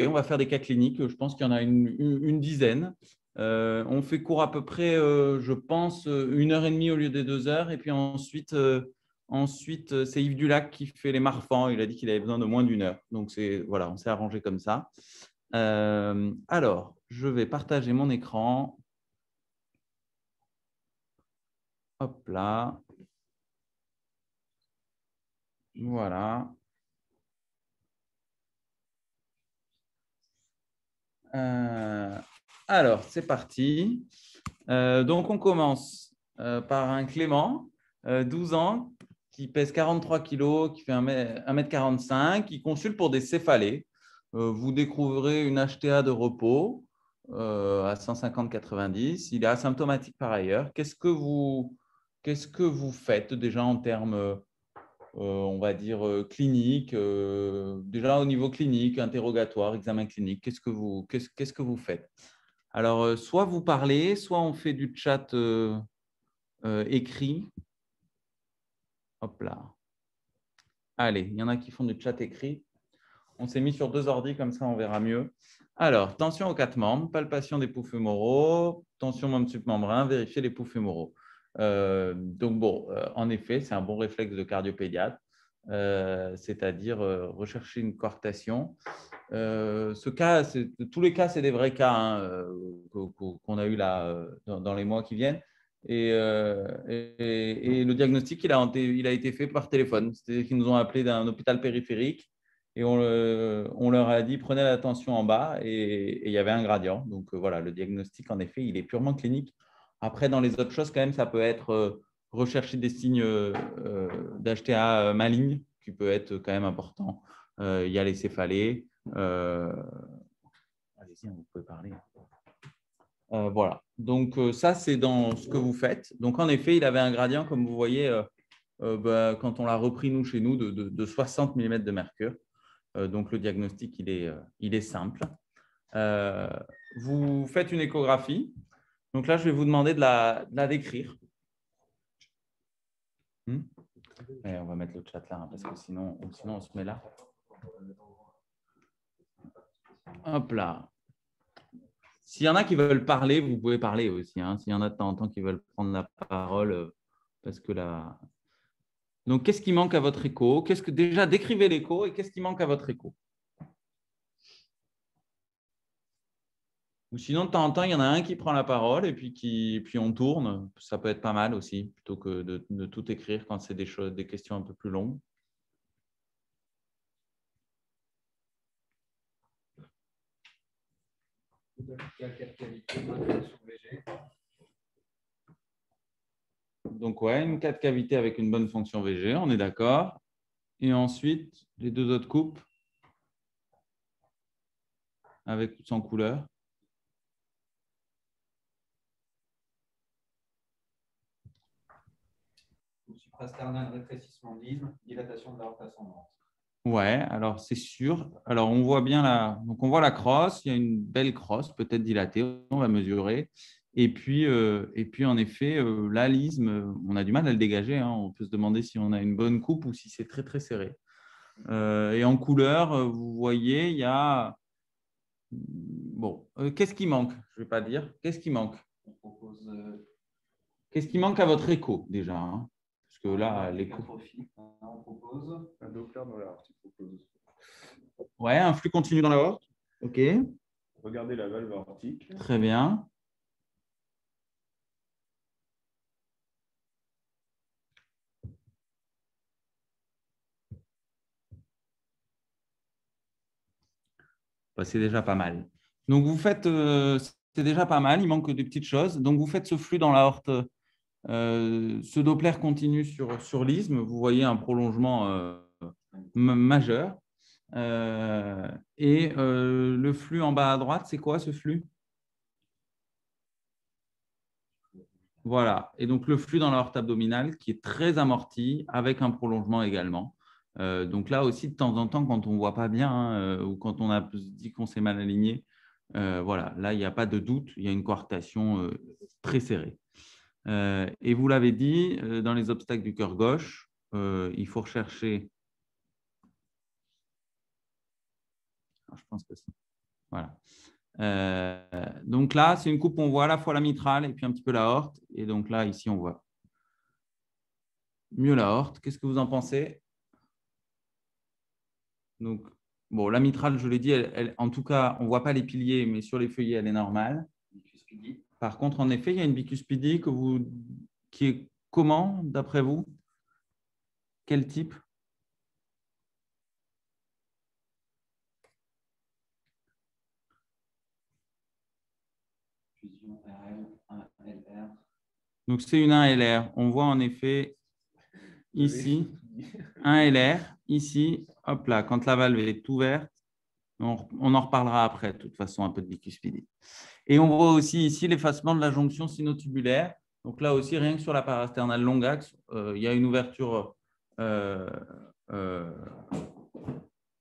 on va faire des cas cliniques. Je pense qu'il y en a une dizaine. On fait cours à peu près, je pense, 1 heure et demie au lieu des 2 heures. Et puis ensuite, c'est Yves Dulac qui fait les Marfans. Il a dit qu'il avait besoin de moins d'1 heure. Donc, voilà, on s'est arrangé comme ça. Alors, je vais partager mon écran. Hop là. Voilà. Alors, c'est parti. Donc, on commence par un Clément, 12 ans, qui pèse 43 kilos, qui fait 1m45, qui consulte pour des céphalées. Vous découvrirez une HTA de repos à 150-90. Il est asymptomatique par ailleurs. Qu'est-ce que vous faites déjà en termes, on va dire, cliniques, déjà au niveau clinique, interrogatoire, examen clinique, qu'est-ce que vous faites? Alors, soit vous parlez, soit on fait du chat écrit. Hop là. Allez, il y en a qui font du chat écrit. On s'est mis sur 2 ordi, comme ça on verra mieux. Alors, tension aux 4 membres, palpation des poux fémoraux, tension membre submembrin, vérifier les poux fémoraux. Donc bon, en effet, c'est un bon réflexe de cardiopédiatre, c'est-à-dire rechercher une coarctation. Ce cas, tous les cas, c'est des vrais cas hein, qu'on a eu là dans les mois qui viennent. Et le diagnostic, il a été fait par téléphone. C'est-à-dire qu'ils nous ont appelé d'un hôpital périphérique et on leur a dit prenez la tension en bas et il y avait un gradient. Donc voilà, le diagnostic, en effet, il est purement clinique. Après, dans les autres choses, quand même, ça peut être rechercher des signes d'HTA maligne qui peut être quand même important. Il y a les céphalées. Allez-y, vous pouvez parler. Voilà. Donc, ça, c'est dans ce que vous faites. Donc, en effet, il avait un gradient, comme vous voyez, quand on l'a repris, nous, chez nous, de 60 mm de mercure. Donc, le diagnostic, il est simple. Vous faites une échographie. Donc là, je vais vous demander de la décrire. Et on va mettre le chat là, hein, parce que sinon, on se met là. Hop là. S'il y en a qui veulent parler, vous pouvez parler aussi. Hein. S'il y en a de temps en temps qui veulent prendre la parole, parce que là. Donc, qu'est-ce qui manque à votre écho? Déjà, décrivez l'écho et qu'est-ce qui manque à votre écho? Ou sinon, de temps en temps, il y en a un qui prend la parole et puis on tourne. Ça peut être pas mal aussi, plutôt que de tout écrire quand c'est des questions un peu plus longues. Donc, ouais, une 4 cavités avec une bonne fonction VG, on est d'accord. Et ensuite, les 2 autres coupes avec ou sans couleur. Suprasternal, rétrécissement d'isthme, dilatation de l'aorte ascendante. Ouais, alors c'est sûr. Alors on voit bien donc on voit la crosse, il y a une belle crosse, peut-être dilatée, on va mesurer. Et puis en effet, là, l'isthme, on a du mal à le dégager. Hein. On peut se demander si on a une bonne coupe ou si c'est très très serré. Et en couleur, vous voyez, il y a. Bon, qu'est-ce qui manque? Je ne vais pas dire. Qu'est-ce qui manque? Qu'est-ce qui manque à votre écho déjà hein? Parce que là, l'écho. On propose un Doppler dans l'aorte. Ouais, un flux continu dans l'aorte. OK. Regardez la valve aortique. Très bien. C'est déjà pas mal. Donc, vous faites, c'est déjà pas mal, il manque des petites choses. Donc, vous faites ce flux dans l'aorte, ce Doppler continu sur l'isthme. Vous voyez un prolongement majeur. Et le flux en bas à droite, c'est quoi ce flux? Voilà. Et donc, le flux dans l'aorte abdominale qui est très amorti avec un prolongement également. Donc là aussi, de temps en temps, quand on ne voit pas bien ou quand on a dit qu'on s'est mal aligné, voilà, là, il n'y a pas de doute, il y a une coarctation très serrée. Et vous l'avez dit, dans les obstacles du cœur gauche, il faut rechercher. Alors, je pense que Voilà. Donc là, c'est une coupe où on voit à la fois la mitrale et puis un petit peu la aorte. Et donc là, ici, on voit mieux la aorte. Qu'est-ce que vous en pensez? Donc, bon, la mitrale, je l'ai dit, en tout cas, on ne voit pas les piliers, mais sur les feuillets, elle est normale. Par contre, en effet, il y a une bicuspidie qui est comment, d'après vous? Quel type? Fusion RL, 1LR. Donc, c'est une 1LR. On voit en effet ici un LR. Ici, hop là, quand la valve est ouverte, on en reparlera après, de toute façon, un peu de bicuspidie. Et on voit aussi ici l'effacement de la jonction sinotubulaire. Donc là aussi, rien que sur la parasternale long axe, il y a une ouverture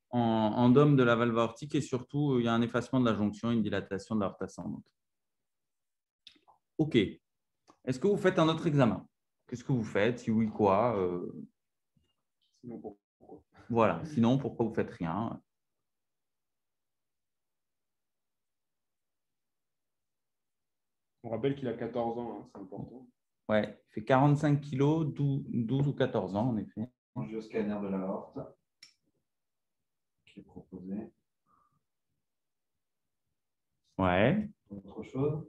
en dôme de la valve aortique et surtout, il y a un effacement de la jonction, une dilatation de l'aorte ascendante. OK. Est-ce que vous faites un autre examen? Qu'est-ce que vous faites? Si oui, quoi? Sinon, pourquoi? Voilà. Sinon, pourquoi vous ne faites rien? On rappelle qu'il a 14 ans, hein, c'est important. Ouais, il fait 45 kilos, 12 ou 14 ans, en effet. Angioscanner de l'aorte qui est proposé. Ouais. Autre chose?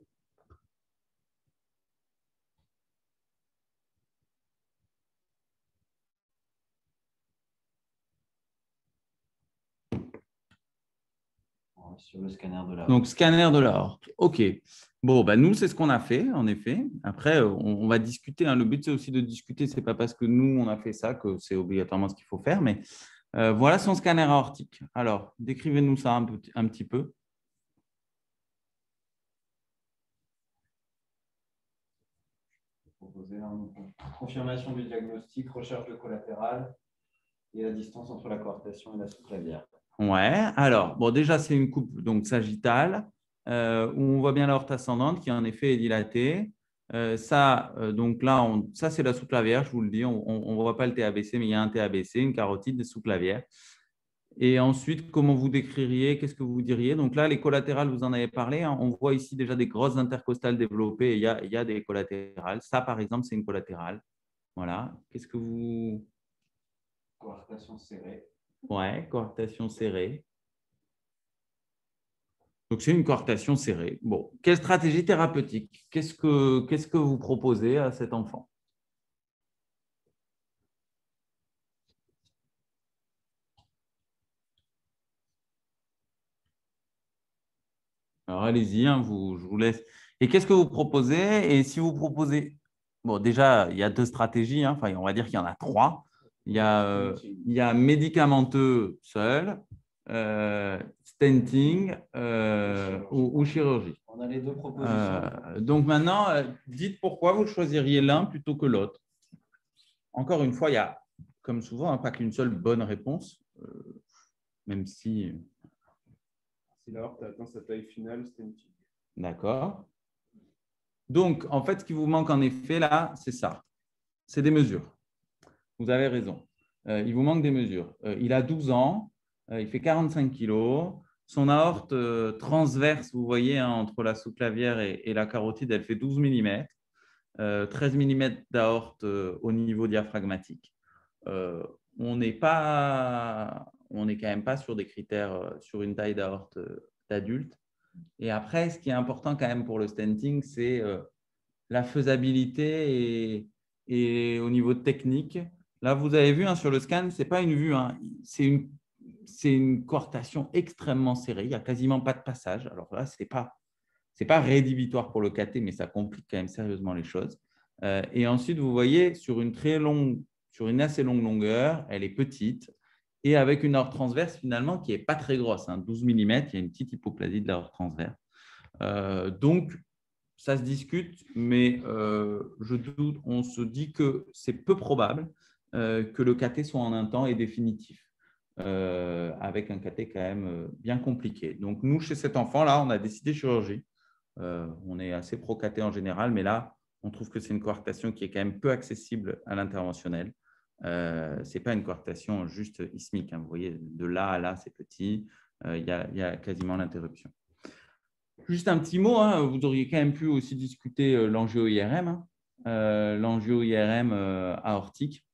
Sur le scanner de l'aorte. Donc, scanner de l'aorte. OK. Bon, bah, nous, c'est ce qu'on a fait, en effet. Après, on va discuter. Hein. Le but, c'est aussi de discuter. Ce n'est pas parce que nous, on a fait ça que c'est obligatoirement ce qu'il faut faire. Mais voilà son scanner aortique. Alors, décrivez-nous ça un petit peu. Proposer confirmation du diagnostic, recherche de collatéral et la distance entre la coartation et la sous-clavière. Ouais, alors, bon, déjà, c'est une coupe donc, sagittale où on voit bien l'aorte ascendante qui, en effet, est dilatée. Donc là, ça, c'est la sous-clavière, je vous le dis. On ne voit pas le TABC, mais il y a un TABC, une carotide sous-clavière. Et ensuite, comment vous décririez, qu'est-ce que vous diriez? Donc là, les collatérales, vous en avez parlé. Hein. On voit ici déjà des grosses intercostales développées et il y a des collatérales. Ça, par exemple, c'est une collatérale. Voilà. Qu'est-ce que vous… Coartation serrée. Ouais, coartation serrée. Donc, c'est une coartation serrée. Bon, quelle stratégie thérapeutique? Qu'est-ce que vous proposez à cet enfant? Alors, allez-y, hein, je vous laisse. Et qu'est-ce que vous proposez? Et si vous proposez… Bon, déjà, il y a deux stratégies. Hein. Enfin, on va dire qu'il y en a trois. Il y a médicamenteux seul, stenting ou chirurgie. On a les deux propositions. Donc maintenant, dites pourquoi vous choisiriez l'un plutôt que l'autre. Encore une fois, il y a, comme souvent, pas qu'une seule bonne réponse, même si… Si l'aorte a atteint sa taille finale, c'est une tige. D'accord. Donc, en fait, ce qui vous manque en effet là, c'est ça. C'est des mesures. Vous avez raison. Il vous manque des mesures. Il a 12 ans, il fait 45 kilos. Son aorte transverse, vous voyez, hein, entre la sous-clavière et la carotide, elle fait 12 mm. 13 mm d'aorte au niveau diaphragmatique. On n'est quand même pas sur des critères, sur une taille d'aorte d'adulte. Et après, ce qui est important quand même pour le stenting, c'est la faisabilité et au niveau technique. Là, vous avez vu hein, sur le scan, ce n'est pas une vue, hein, c'est une coartation extrêmement serrée. Il n'y a quasiment pas de passage. Alors là, ce n'est pas rédhibitoire pour le KT, mais ça complique quand même sérieusement les choses. Et ensuite, vous voyez, sur une assez longue longueur, elle est petite et avec une aorte transverse finalement qui n'est pas très grosse, hein, 12 mm, il y a une petite hypoplasie de l'aorte transverse. Donc, ça se discute, mais on se dit que c'est peu probable que le KT soit en un temps et définitif, avec un KT quand même bien compliqué. Donc, nous, chez cet enfant-là, on a décidé chirurgie. On est assez pro-KT en général, mais là, on trouve que c'est une coartation qui est quand même peu accessible à l'interventionnel. Ce n'est pas une coartation juste ismique. Hein. Vous voyez, de là à là, c'est petit. il y a quasiment l'interruption. Juste un petit mot, hein, vous auriez quand même pu aussi discuter l'angio-IRM, l'angio-IRM aortique,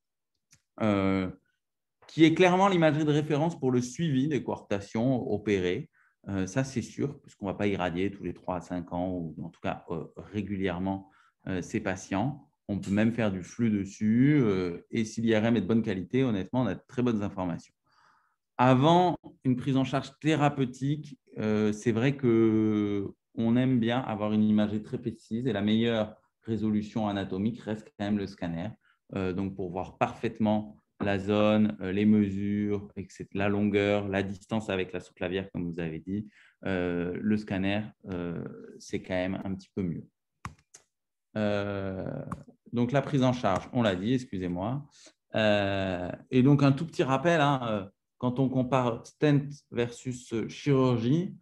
qui est clairement l'imagerie de référence pour le suivi des coartations opérées. Ça, c'est sûr, puisqu'on ne va pas irradier tous les 3 à 5 ans, ou en tout cas régulièrement, ces patients. On peut même faire du flux dessus. Et si l'IRM est de bonne qualité, honnêtement, on a de très bonnes informations. Avant une prise en charge thérapeutique, c'est vrai qu'on aime bien avoir une imagerie très précise et la meilleure résolution anatomique reste quand même le scanner. Donc, pour voir parfaitement la zone, les mesures, etc., la longueur, la distance avec la sous-clavière, comme vous avez dit, le scanner, c'est quand même un petit peu mieux. Donc, la prise en charge, on l'a dit, excusez-moi. Et donc, un tout petit rappel, hein, quand on compare stent versus chirurgie,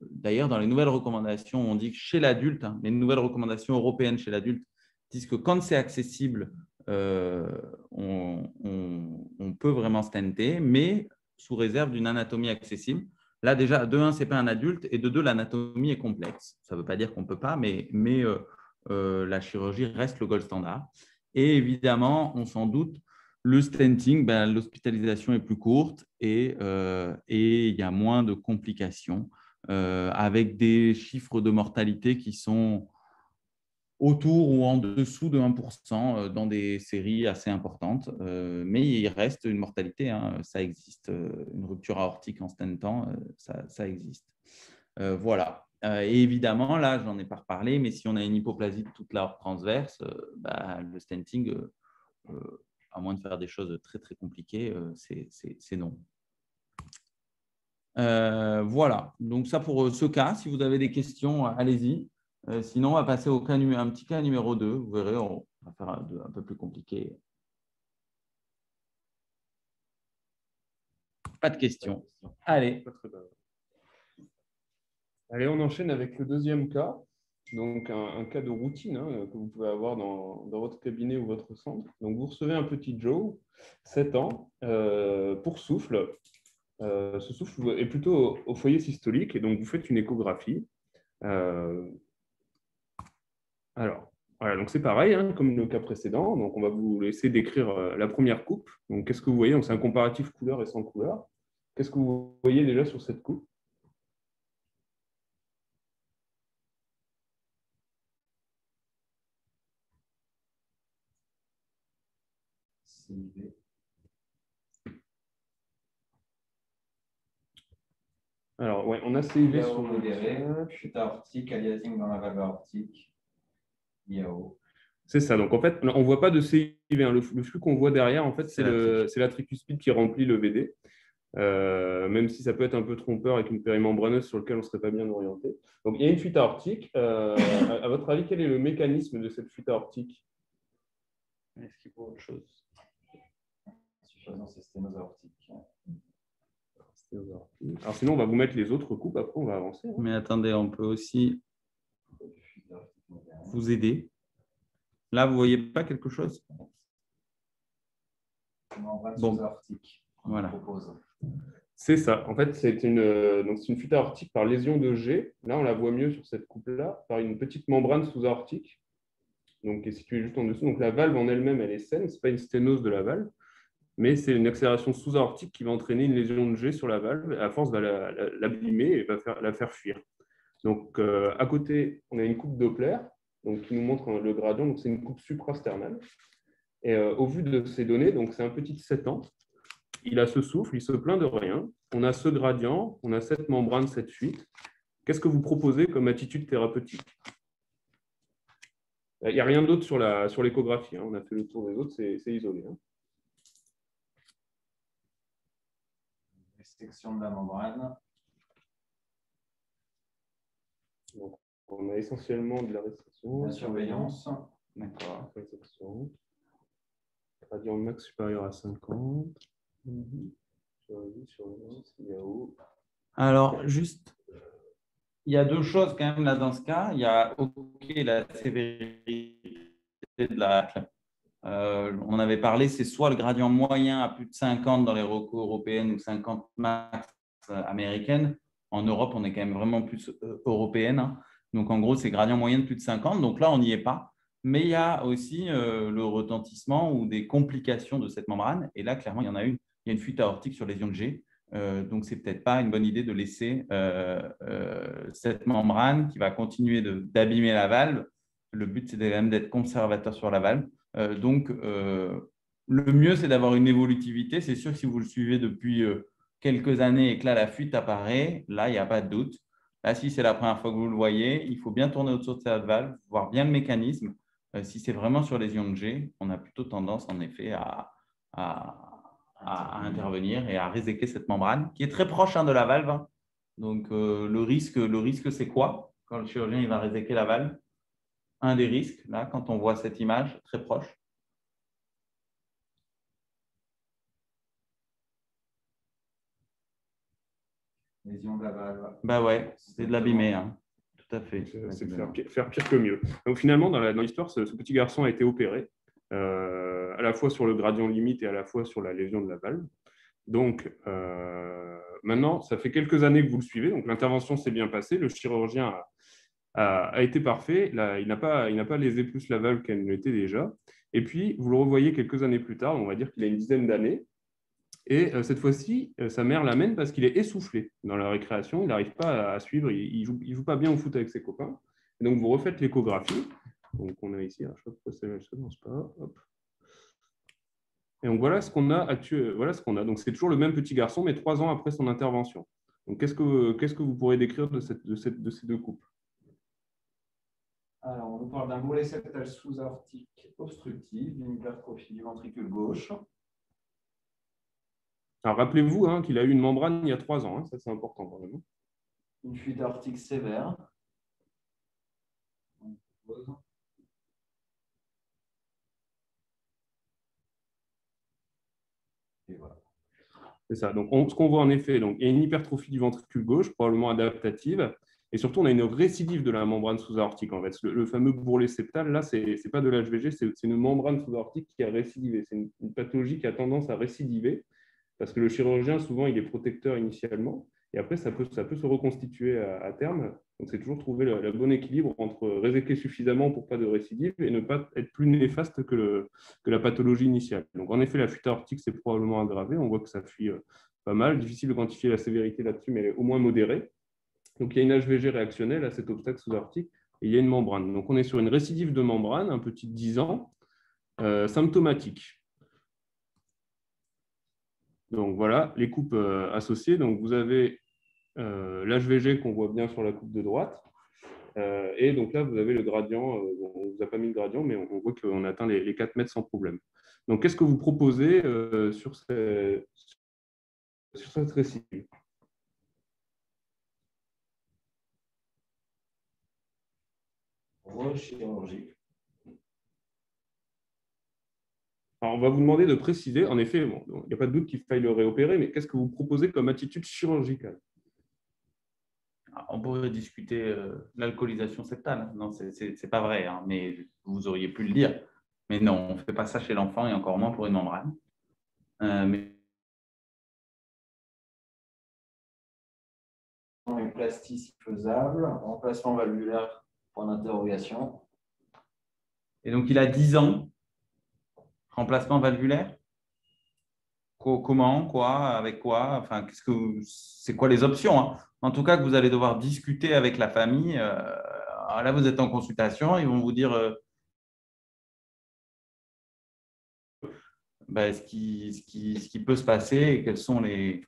d'ailleurs, dans les nouvelles recommandations, on dit que chez l'adulte, hein, les nouvelles recommandations européennes chez l'adulte disent que quand c'est accessible, on peut vraiment stenter, mais sous réserve d'une anatomie accessible. Là, déjà, de 1, ce n'est pas un adulte, et de 2, l'anatomie est complexe. Ça ne veut pas dire qu'on ne peut pas, mais la chirurgie reste le gold standard. Et évidemment, on s'en doute, le stenting, l'hospitalisation est plus courte et il y a moins de complications avec des chiffres de mortalité qui sont autour ou en dessous de 1% dans des séries assez importantes. Mais il reste une mortalité, hein, ça existe. Une rupture aortique en stentant, ça existe. Voilà. Et évidemment, là, je n'en ai pas reparlé, mais si on a une hypoplasie de toute l'aorte transverse, le stenting, à moins de faire des choses très, très compliquées, c'est non. Voilà. Donc, ça pour ce cas. Si vous avez des questions, allez-y. Sinon, on va passer au cas un petit cas numéro 2. Vous verrez, on va faire un peu plus compliqué. Pas de questions. Allez. Allez, on enchaîne avec le deuxième cas. Donc, un cas de routine hein, que vous pouvez avoir dans votre cabinet ou votre centre. Donc, vous recevez un petit Joe, 7 ans, pour souffle. Ce souffle est plutôt au foyer systolique et donc vous faites une échographie. Alors, voilà, donc c'est pareil, hein, comme le cas précédent. Donc, on va vous laisser décrire la première coupe. Donc, qu'est-ce que vous voyez? Donc, c'est un comparatif couleur et sans couleur. Qu'est-ce que vous voyez déjà sur cette coupe? Alors, ouais, on a CIV sur le modéré, chute aortique, aliasing dans la valve aortique, IAO. C'est ça. Donc, en fait, on ne voit pas de CIV. Hein. Le flux qu'on voit derrière, en fait, c'est la tricuspide qui remplit le VD. Même si ça peut être un peu trompeur avec une périmembraneuse sur laquelle on ne serait pas bien orienté. Donc, il y a une fuite aortique. À votre avis, quel est le mécanisme de cette fuite aortique? Est-ce qu'il faut autre chose? Insuffisance et sténose aortique. Alors, sinon, on va vous mettre les autres coupes. Après, on va avancer. Hein. Mais attendez, on peut aussi vous aider. Là, vous ne voyez pas quelque chose? Bon. Voilà. C'est ça. En fait, c'est une fuite aortique par lésion de G. Là, on la voit mieux sur cette coupe-là, par une petite membrane sous-aortique, donc qui est située juste en dessous. Donc, la valve en elle-même, elle est saine. Ce n'est pas une sténose de la valve, mais c'est une accélération sous-aortique qui va entraîner une lésion de G sur la valve. Et à force, va l'abîmer et va la faire fuir. Donc, à côté, on a une coupe Doppler donc, qui nous montre le gradient. Donc, c'est une coupe suprasternale. Et au vu de ces données, donc c'est un petit de 7 ans. Il a ce souffle, il se plaint de rien. On a ce gradient, on a cette membrane, cette fuite. Qu'est-ce que vous proposez comme attitude thérapeutique? Il n'y a rien d'autre sur l'échographie. Hein. On a fait le tour des autres, c'est isolé. Hein. Restriction de la membrane. Donc, on a essentiellement de la restriction. La surveillance. D'accord. Gradient max supérieur à 50. Alors, juste, il y a deux choses quand même là dans ce cas. Il y a OK, la sévérité de On avait parlé, c'est soit le gradient moyen à plus de 50 dans les recos européennes ou 50 max américaines. En Europe, on est quand même vraiment plus européenne, hein. Donc, en gros, c'est gradient moyen de plus de 50. Donc là, on n'y est pas. Mais il y a aussi le retentissement ou des complications de cette membrane. Et là, clairement, il y en a une. Il y a une fuite aortique sur lésion de G. Donc, ce n'est peut-être pas une bonne idée de laisser cette membrane qui va continuer d'abîmer la valve. Le but, c'est quand même d'être conservateur sur la valve. Donc, le mieux, c'est d'avoir une évolutivité. C'est sûr que si vous le suivez depuis quelques années et que là, la fuite apparaît, là, il n'y a pas de doute. Là, si c'est la première fois que vous le voyez, il faut bien tourner autour de cette valve, voir bien le mécanisme. Si c'est vraiment sur lésion de G, on a plutôt tendance, en effet, à intervenir et à réséquer cette membrane, qui est très proche de la valve, hein. Donc, le risque c'est quoi quand le chirurgien il va réséquer la valve? Un des risques, là, quand on voit cette image très proche. Lésion de la valve. Bah ouais, c'est de l'abîmer, hein. Tout à fait. C'est faire pire que mieux. Donc finalement, dans l'histoire, ce petit garçon a été opéré, à la fois sur le gradient limite et à la fois sur la lésion de la valve. Donc maintenant, ça fait quelques années que vous le suivez. Donc l'intervention s'est bien passée. Le chirurgien a été parfait. Là, il n'a pas lésé plus la valve qu'elle ne l'était déjà. Et puis, vous le revoyez quelques années plus tard, on va dire qu'il a une dizaine d'années. Et cette fois-ci, sa mère l'amène parce qu'il est essoufflé dans la récréation. Il n'arrive pas à suivre. Il joue pas bien au foot avec ses copains. Et donc, vous refaites l'échographie. Donc, on a ici, je sais pas pourquoi ça ne lance pas. Hop. Et donc, voilà ce qu'on a. Donc, c'est toujours le même petit garçon, mais 3 ans après son intervention. Donc, qu'est-ce que vous pourrez décrire de ces deux couples? Alors, on nous parle d'un bourrelet septal sous-aortique obstructif, d'une hypertrophie du ventricule gauche. Alors, rappelez-vous qu'il a eu une membrane il y a 3 ans. Ça, c'est important, vraiment. Une fuite aortique sévère. Et voilà. C'est ça. Donc, ce qu'on voit en effet, donc, il y a une hypertrophie du ventricule gauche, probablement adaptative. Et surtout, on a une récidive de la membrane sous-aortique. En fait, le fameux bourrelet septal, là, ce n'est pas de l'HVG, c'est une membrane sous-aortique qui a récidivé. C'est une pathologie qui a tendance à récidiver parce que le chirurgien, souvent, il est protecteur initialement. Et après, ça peut se reconstituer à terme. Donc, c'est toujours trouver le bon équilibre entre réséquer suffisamment pour pas de récidive et ne pas être plus néfaste que la pathologie initiale. Donc, en effet, la fuite aortique, c'est probablement aggravé. On voit que ça fuit pas mal. Difficile de quantifier la sévérité là-dessus, mais elle est au moins modérée. Donc, il y a une HVG réactionnelle à cet obstacle sous-aortique et il y a une membrane. Donc, on est sur une récidive de membrane, un petit 10 ans, symptomatique. Donc, voilà, les coupes associées. Donc, vous avez l'HVG qu'on voit bien sur la coupe de droite. Et donc là, vous avez le gradient. On ne vous a pas mis le gradient, mais on voit qu'on atteint les 4 mètres sans problème. Donc, qu'est-ce que vous proposez sur cette récidive? Chirurgie. Alors, on va vous demander de préciser. En effet, bon, il n'y a pas de doute qu'il faille le réopérer, mais qu'est-ce que vous proposez comme attitude chirurgicale? On pourrait discuter l'alcoolisation septale. Non, ce n'est pas vrai, hein, mais vous auriez pu le dire. Mais non, on ne fait pas ça chez l'enfant et encore moins pour une membrane. Mais Une plastie faisable, remplacement valvulaire, point d'interrogation. Et donc, il a 10 ans, remplacement valvulaire. Comment, quoi, avec quoi, enfin, c'est quoi les options, hein? En tout cas, que vous allez devoir discuter avec la famille. Là, vous êtes en consultation, ils vont vous dire ce qui peut se passer et quels sont les…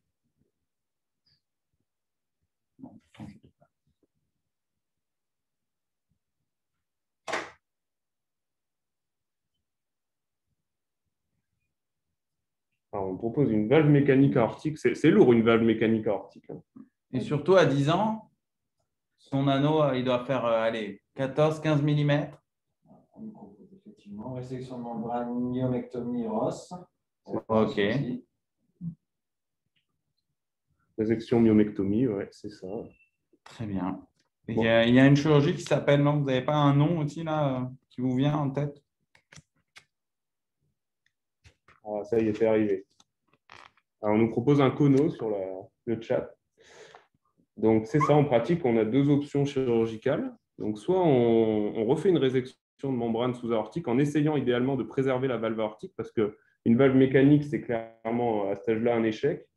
Alors, on propose une valve mécanique aortique. C'est lourd, une valve mécanique aortique. Et surtout, à 10 ans, son anneau, il doit faire 14-15 mm. On nous propose effectivement résection de membrane, myomectomie ROS. OK. Résection myomectomie, ouais, c'est ça. Très bien. Bon. Il y a une chirurgie qui s'appelle, non, vous n'avez pas un nom aussi là qui vous vient en tête? Ah, ça y est, c'est arrivé. Alors, on nous propose un cono sur le chat. Donc, c'est ça, en pratique, on a deux options chirurgicales. Donc, soit on refait une résection de membrane sous-aortique en essayant idéalement de préserver la valve aortique, parce qu'une valve mécanique, c'est clairement à cet âge-là un échec.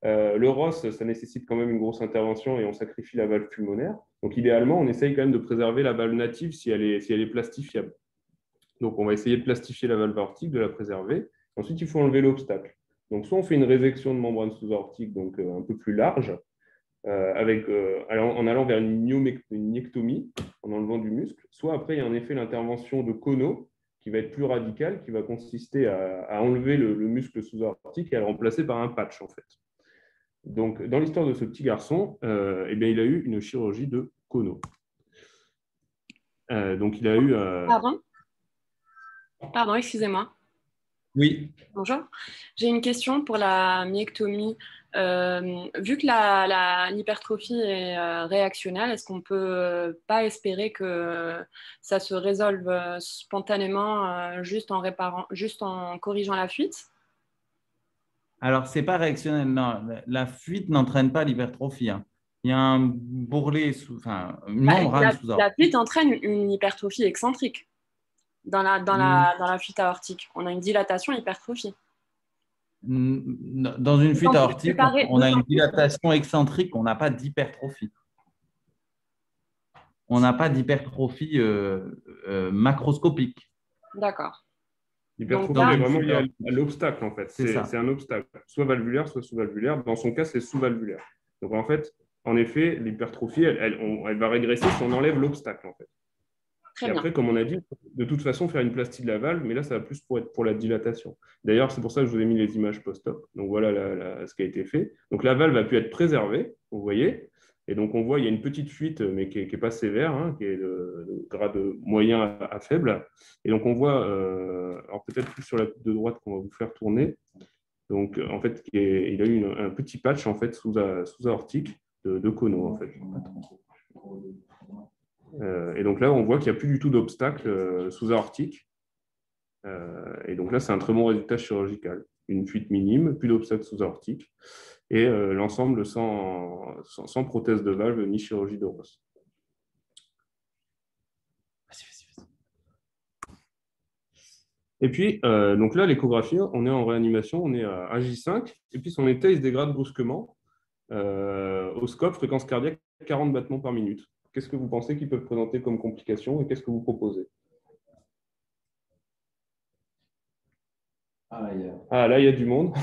Le ROS, ça nécessite quand même une grosse intervention et on sacrifie la valve pulmonaire. Donc, idéalement, on essaye quand même de préserver la valve native si elle est plastifiable. Donc, on va essayer de plastifier la valve aortique, de la préserver. Ensuite, il faut enlever l'obstacle. Donc, soit on fait une résection de membrane sous-aortique, donc un peu plus large, en allant vers une myectomie, en enlevant du muscle. Soit après, il y a en effet l'intervention de cono, qui va être plus radicale, qui va consister à enlever le muscle sous-aortique et à le remplacer par un patch, en fait. Donc, dans l'histoire de ce petit garçon, eh bien, il a eu une chirurgie de cono. Donc, il a eu... Pardon, excusez-moi. Oui. Bonjour. J'ai une question pour la myectomie. Vu que l'hypertrophie est réactionnelle, est-ce qu'on ne peut pas espérer que ça se résolve spontanément juste en corrigeant la fuite? Alors, ce n'est pas réactionnel. Non, la fuite n'entraîne pas l'hypertrophie, hein. Il y a un bourrelet, une membrane sous-aortique. La fuite entraîne une hypertrophie excentrique dans la fuite aortique. On a une dilatation hypertrophie. Dans une fuite aortique, on a une dilatation excentrique, on n'a pas d'hypertrophie. On n'a pas d'hypertrophie macroscopique. D'accord. L'hypertrophie est vraiment liée à l'obstacle, en fait. C'est un obstacle, soit valvulaire, soit sous-valvulaire. Dans son cas, c'est sous-valvulaire. Donc, en fait, en effet, l'hypertrophie, elle va régresser si on enlève l'obstacle, en fait. Très et après, comme on a dit, de toute façon, faire une plastie de la valve, mais là, ça va plus être pour la dilatation. D'ailleurs, c'est pour ça que je vous ai mis les images post-op. Donc, voilà ce qui a été fait. Donc, la valve a pu être préservée, vous voyez. Et donc, on voit il y a une petite fuite, mais qui n'est pas sévère, hein, qui est de grade moyen à faible. Et donc, on voit, alors peut-être plus sur la de droite qu'on va vous faire tourner. Donc, en fait, il a eu un petit patch en fait, sous-aortique de cono, en fait. Et donc là, on voit qu'il n'y a plus du tout d'obstacle sous-aortique. Et donc là, c'est un très bon résultat chirurgical. Une fuite minime, plus d'obstacle sous-aortique, et l'ensemble sans prothèse de valve ni chirurgie de ROS. Et puis, donc là, l'échographie, on est en réanimation, on est à J5, et puis son état, il se dégrade brusquement. Au scope, fréquence cardiaque, 40 battements par minute. Qu'est-ce que vous pensez qu'ils peuvent présenter comme complications et qu'est-ce que vous proposez? Là, il y a du monde.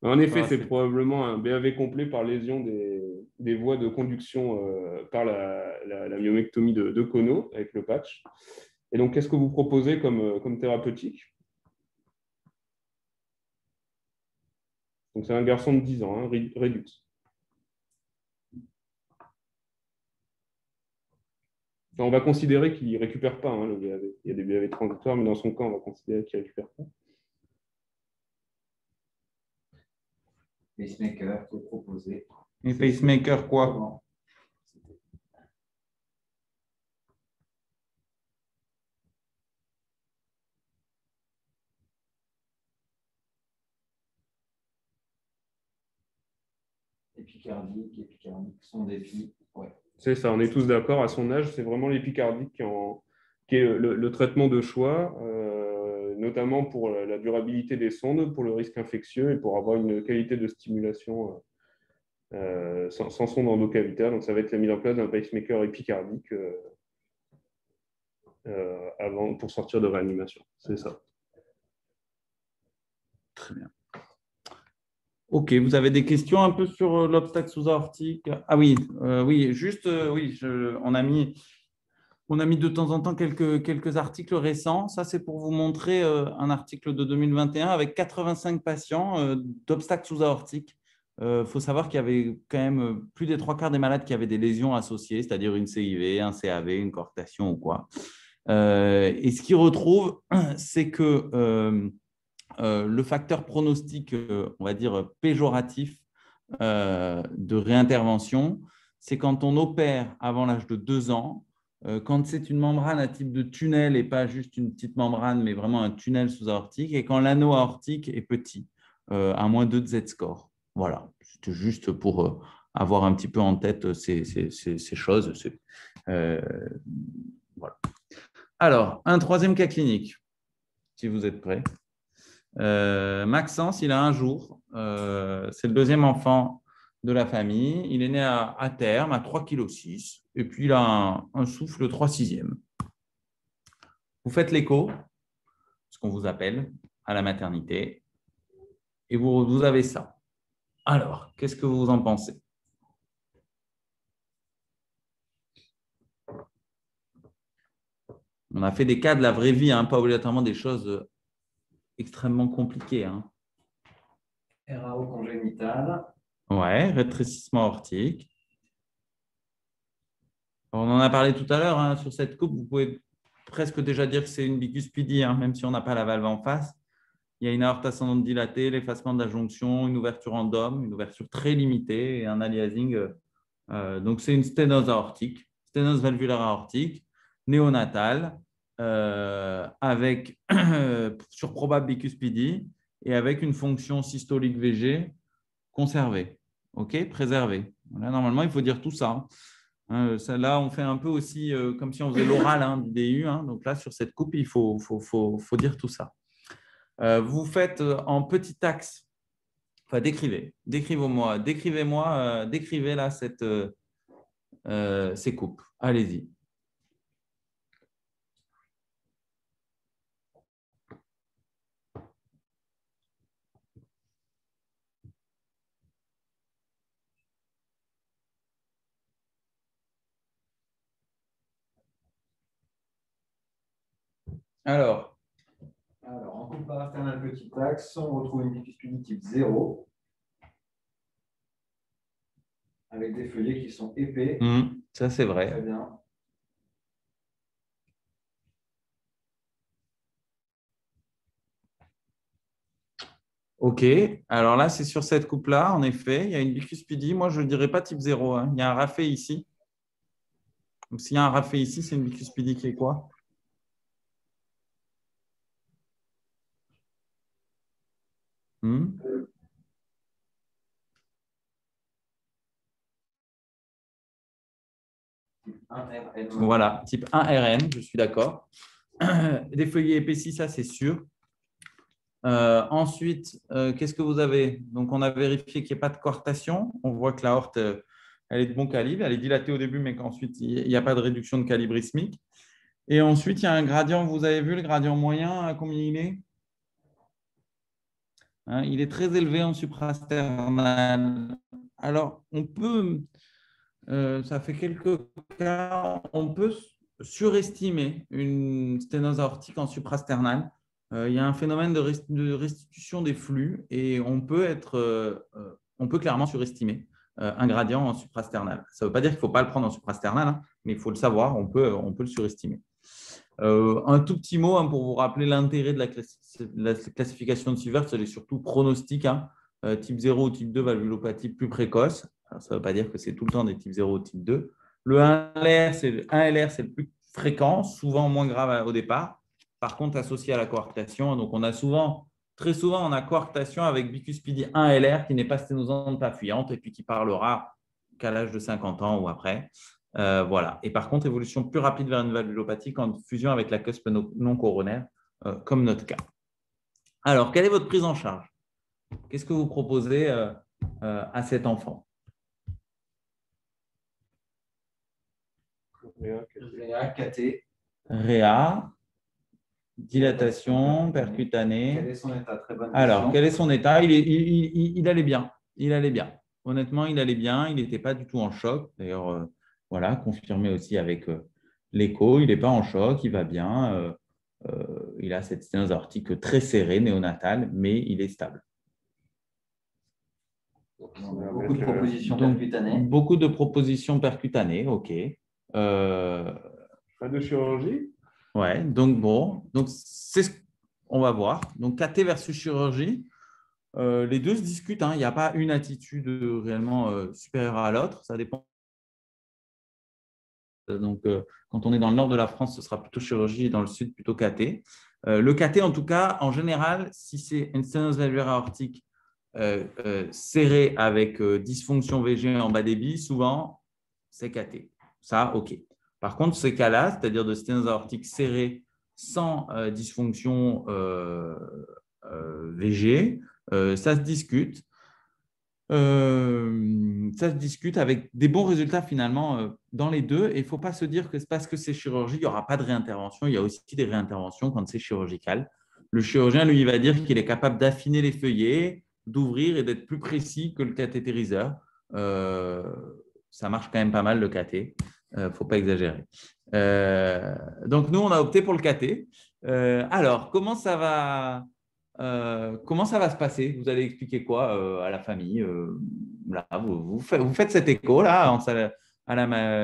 En effet, c'est probablement un BAV complet par lésion des voies de conduction par la myomectomie de cono avec le patch. Et donc, qu'est-ce que vous proposez comme thérapeutique? Donc, c'est un garçon de 10 ans, hein, Redux. On va considérer qu'il ne récupère pas, hein, le BAV. Il y a des BAV transitoires, mais dans son cas, on va considérer qu'il ne récupère pas. Pacemaker, que proposer. Et pacemaker, quoi? Épicardique, son d'épi. Ouais. C'est ça, on est tous d'accord. À son âge, c'est vraiment l'épicardique qui est le traitement de choix, notamment pour la durabilité des sondes, pour le risque infectieux et pour avoir une qualité de stimulation sans sonde endocavitaire. Donc, ça va être la mise en place d'un pacemaker épicardique pour sortir de réanimation. C'est ça. Très bien. Ok, vous avez des questions un peu sur l'obstacle sous-aortique? Ah oui, on a mis de temps en temps quelques articles récents. Ça, c'est pour vous montrer un article de 2021 avec 85 patients d'obstacles sous-aortiques. Il faut savoir qu'il y avait quand même plus des 3/4 des malades qui avaient des lésions associées, c'est-à-dire une CIV, un CAV, une coarctation ou quoi. Et ce qu'ils retrouvent, c'est que le facteur pronostic, on va dire péjoratif de réintervention, c'est quand on opère avant l'âge de 2 ans, quand c'est une membrane à type de tunnel et pas juste une petite membrane, mais vraiment un tunnel sous-aortique, et quand l'anneau aortique est petit, à moins 2 de Z-score. Voilà, c'était juste pour avoir un petit peu en tête ces choses. Voilà. Alors, un troisième cas clinique, si vous êtes prêts. Maxence, il a un jour, c'est le deuxième enfant de la famille. Il est né à terme à 3,6 kg et puis il a un souffle 3/6. Vous faites l'écho, ce qu'on vous appelle à la maternité, et vous avez ça. Alors, qu'est-ce que vous en pensez? On a fait des cas de la vraie vie, hein, pas obligatoirement des choses extrêmement compliquées. Hein. RAO congénital. Ouais, rétrécissement aortique. On en a parlé tout à l'heure, hein, sur cette coupe, vous pouvez presque déjà dire que c'est une bicuspidie, hein, même si on n'a pas la valve en face. Il y a une aorte ascendante dilatée, l'effacement de la jonction, une ouverture en dôme, une ouverture très limitée et un aliasing. Donc, c'est une sténose aortique, sténose valvulaire aortique, néonatale, avec sur probable bicuspidie et avec une fonction systolique VG conservée, préservée. Voilà, normalement, il faut dire tout ça. Là, on fait un peu aussi comme si on faisait l'oral du DU. Donc là, sur cette coupe, il faut dire tout ça. Vous faites en petit axe, enfin décrivez-moi là ces coupes. Allez-y. Alors, en coupe parasternale petit axe, on retrouve une bicuspidie type 0 avec des feuillets qui sont épais. Ça, c'est vrai. Très bien. OK. Alors là, c'est sur cette coupe-là, en effet, il y a une bicuspidie. Moi, je ne dirais pas type 0. Hein. Il y a un raphé ici. Donc, s'il y a un raphé ici, c'est une bicuspidie qui est quoi? Voilà, type 1 RN, je suis d'accord. Des feuillets épaissis, ça c'est sûr. Ensuite, qu'est-ce que vous avez? Donc, on a vérifié qu'il n'y a pas de coartation. On voit que l'aorte, elle est de bon calibre. Elle est dilatée au début, mais qu'ensuite, il n'y a pas de réduction de calibre ismique. Et ensuite, il y a un gradient. Vous avez vu le gradient moyen, combien il est? Il est très élevé en suprasternal. Alors, on peut, ça fait quelques cas, on peut surestimer une sténose aortique en suprasternal. Il y a un phénomène de restitution des flux et on peut clairement surestimer un gradient en suprasternal. Ça ne veut pas dire qu'il ne faut pas le prendre en suprasternal, hein, mais il faut le savoir, on peut le surestimer. Un tout petit mot pour vous rappeler l'intérêt de la classification de Sievert, c'est surtout pronostic, type 0 ou type 2, valvulopathie plus précoce. Alors, ça ne veut pas dire que c'est tout le temps des types 0 ou type 2. Le 1LR, c'est le plus fréquent, souvent moins grave au départ. Par contre, associé à la coarctation, donc très souvent, on a coarctation avec bicuspidie 1LR qui n'est pas sténosante, pas fuyante, et puis qui parlera qu'à l'âge de 50 ans ou après. Voilà. Et par contre, évolution plus rapide vers une valvulopathie en fusion avec la cuspe non coronaire, comme notre cas. Alors, quelle est votre prise en charge? Qu'est-ce que vous proposez à cet enfant? Réa, KT. Réa, dilatation, percutanée. Quel est son état? Très bonne question. Alors, quel est son état? Il allait bien. Il allait bien. Honnêtement, il allait bien. Il n'était pas du tout en choc. D'ailleurs, voilà, confirmé aussi avec l'écho. Il n'est pas en choc. Il va bien. Il a cette sténose aortique très serrée, néonatale, mais il est stable. Beaucoup de propositions percutanées. Beaucoup de propositions percutanées, OK. Pas de chirurgie? Ouais, donc bon, c'est ce qu'on va voir. Donc KT versus chirurgie, les deux se discutent. Il n'y a pas une attitude réellement supérieure à l'autre. Ça dépend Donc, quand on est dans le nord de la France, ce sera plutôt chirurgie et dans le sud, plutôt cathé. Le cathé, en tout cas, en général, si c'est une sténose valvulaire aortique serrée avec dysfonction VG en bas débit, souvent, c'est cathé. Ça, OK. Par contre, ces cas-là, c'est-à-dire de sténose aortique serrée sans dysfonction VG, ça se discute. Ça se discute avec des bons résultats finalement dans les deux. Et il ne faut pas se dire que c'est parce que c'est chirurgie, il n'y aura pas de réintervention. Il y a aussi des réinterventions quand c'est chirurgical. Le chirurgien, lui, il va dire qu'il est capable d'affiner les feuillets, d'ouvrir et d'être plus précis que le cathétériseur. Ça marche quand même pas mal le cathé. Il ne faut pas exagérer. Donc, nous, on a opté pour le cathé. Alors, comment ça va se passer? Vous allez expliquer quoi à la famille? Là, vous faites cet écho, là,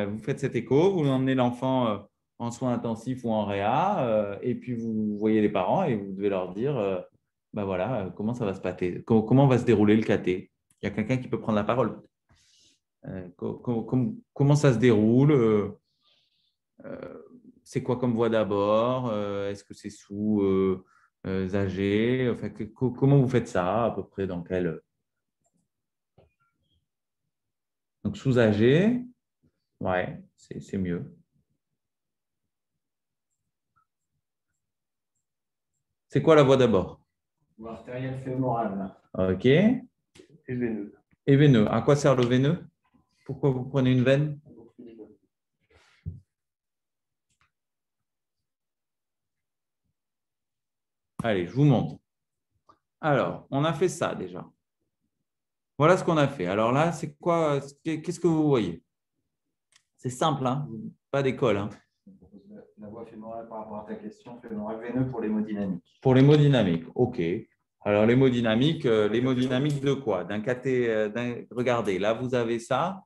vous faites cet écho, vous emmenez l'enfant en soins intensifs ou en réa, et puis vous voyez les parents et vous devez leur dire, ben voilà, comment ça va se passer? Comment va se dérouler le cathé? Il y a quelqu'un qui peut prendre la parole. Comment ça se déroule? C'est quoi comme voie d'abord? Est-ce que c'est sous âgés? Enfin, comment vous faites ça à peu près dans quel… Donc sous âgé, ouais, c'est mieux. C'est quoi la voie d'abord? Voie artérielle fémorale. OK. Et veineux. Et veineux. À quoi sert le veineux? Pourquoi vous prenez une veine? Allez, je vous montre. Alors, on a fait ça déjà. Voilà ce qu'on a fait. Alors là, c'est quoi? Qu'est-ce que vous voyez? C'est simple, hein? Pas d'école. Hein? La voie fémorale par rapport à ta question, fémorale veineux pour l'hémodynamique. Pour l'hémodynamique, OK. Alors, l'hémodynamique de quoi? D'un cathé, regardez, là, vous avez ça.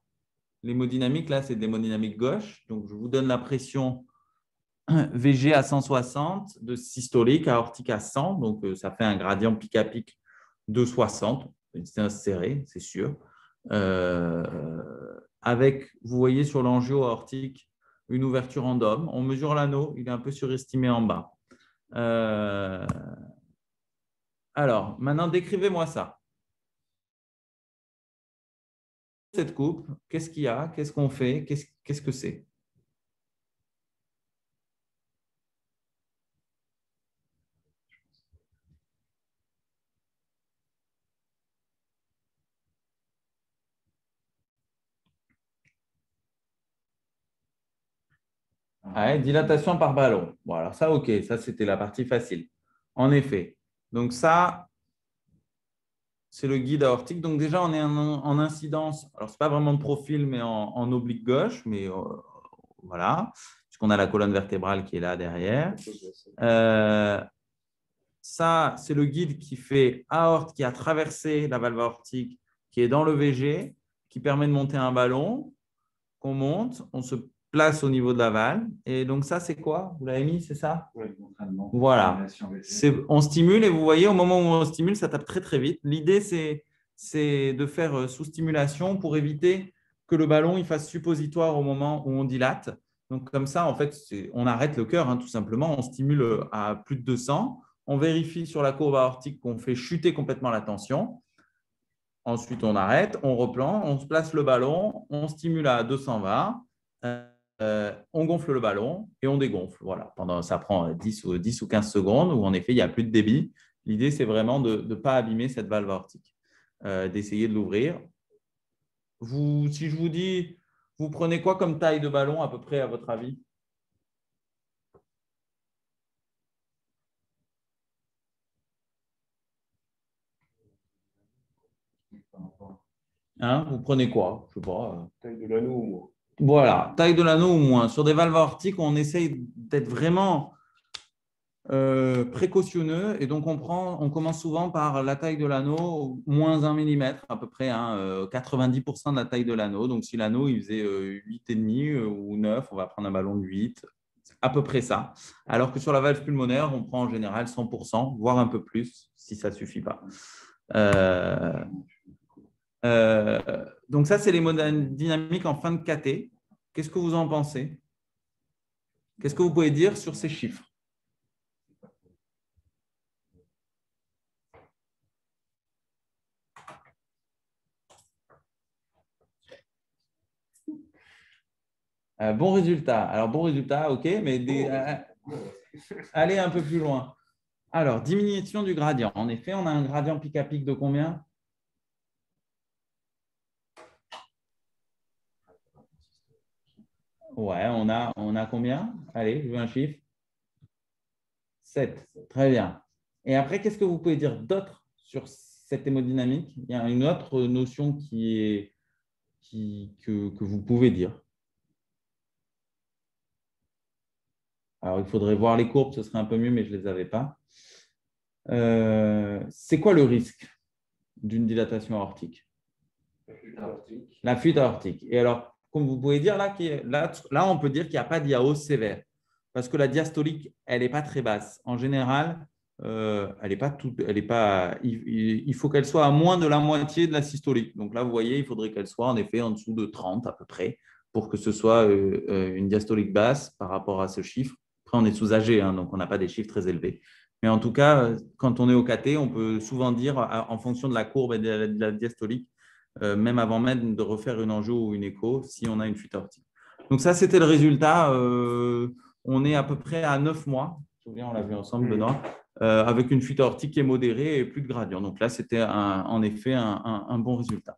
L'hémodynamique, là, c'est de l'hémodynamique gauche. Donc, je vous donne la pression VG à 160, de systolique, aortique à 100. Donc, ça fait un gradient pic à pic de 60. C'est un serré, c'est sûr. Avec, vous voyez sur l'angio aortique, une ouverture en dôme. On mesure l'anneau, il est un peu surestimé en bas. Alors, maintenant, décrivez-moi ça. Cette coupe, qu'est-ce qu'il y a? Qu'est-ce qu'on fait? Qu'est-ce que c'est? Ouais, dilatation par ballon. Bon, alors ça, OK, ça, c'était la partie facile. En effet. Donc ça, c'est le guide aortique. Donc déjà, on est en incidence. Alors, ce n'est pas vraiment de profil, mais en oblique gauche. Mais voilà, puisqu'on a la colonne vertébrale qui est là derrière. Ça, c'est le guide qui fait aorte, qui a traversé la valve aortique, qui est dans le VG, qui permet de monter un ballon, qu'on monte, on se place au niveau de la valve. Et donc ça, c'est quoi? Vous l'avez mis, c'est ça? Oui, l'entraînement. Voilà. On stimule et vous voyez, au moment où on stimule, ça tape très, très vite. L'idée, c'est de faire sous-stimulation pour éviter que le ballon il fasse suppositoire au moment où on dilate. Donc, comme ça, en fait, on arrête le cœur, hein, tout simplement. On stimule à plus de 200. On vérifie sur la courbe aortique qu'on fait chuter complètement la tension. Ensuite, on arrête, on replante, on se place le ballon, on stimule à 220. On gonfle le ballon et on dégonfle. Voilà. Ça prend 10 ou 15 secondes où en effet, il n'y a plus de débit. L'idée, c'est vraiment de ne pas abîmer cette valve aortique, d'essayer de l'ouvrir. Si je vous dis, vous prenez quoi comme taille de ballon à peu près à votre avis? Hein, vous prenez quoi? Je sais pas. Taille de l'anneau ou moins. Voilà, taille de l'anneau ou moins. Sur des valves aortiques, on essaye d'être vraiment précautionneux et donc on commence souvent par la taille de l'anneau, moins 1 mm à peu près, hein, 90% de la taille de l'anneau. Donc si l'anneau il faisait 8,5 ou 9, on va prendre un ballon de 8, à peu près ça. Alors que sur la valve pulmonaire, on prend en général 100%, voire un peu plus si ça ne suffit pas. Donc ça, c'est l'hémodynamique en fin de cathé. Qu'est-ce que vous en pensez? Qu'est-ce que vous pouvez dire sur ces chiffres? Bon résultat. Alors, bon résultat, OK, mais allez un peu plus loin. Alors, diminution du gradient. En effet, on a un gradient pic à pic de combien? Ouais, on a combien? Allez, je veux un chiffre. 7. Très bien. Et après, qu'est-ce que vous pouvez dire d'autre sur cette hémodynamique? Il y a une autre notion que vous pouvez dire. Alors, il faudrait voir les courbes, ce serait un peu mieux, mais je ne les avais pas. C'est quoi le risque d'une dilatation aortique? La fuite aortique. Et alors, comme vous pouvez dire, là on peut dire qu'il n'y a pas d'IAO sévère parce que la diastolique, elle n'est pas très basse. En général, il faut qu'elle soit à moins de la moitié de la systolique. Donc là, vous voyez, il faudrait qu'elle soit en effet en dessous de 30 à peu près pour que ce soit une diastolique basse par rapport à ce chiffre. Après, on est sous AG, hein, donc on n'a pas des chiffres très élevés. Mais en tout cas, quand on est au KT, on peut souvent dire, en fonction de la courbe et de la diastolique, même avant même de refaire une angio ou une écho, si on a une fuite aortique. Donc ça, c'était le résultat. On est à peu près à 9 mois, je me souviens, on l'a vu ensemble, Benoît, avec une fuite aortique qui est modérée et plus de gradient. Donc là, c'était en effet un bon résultat.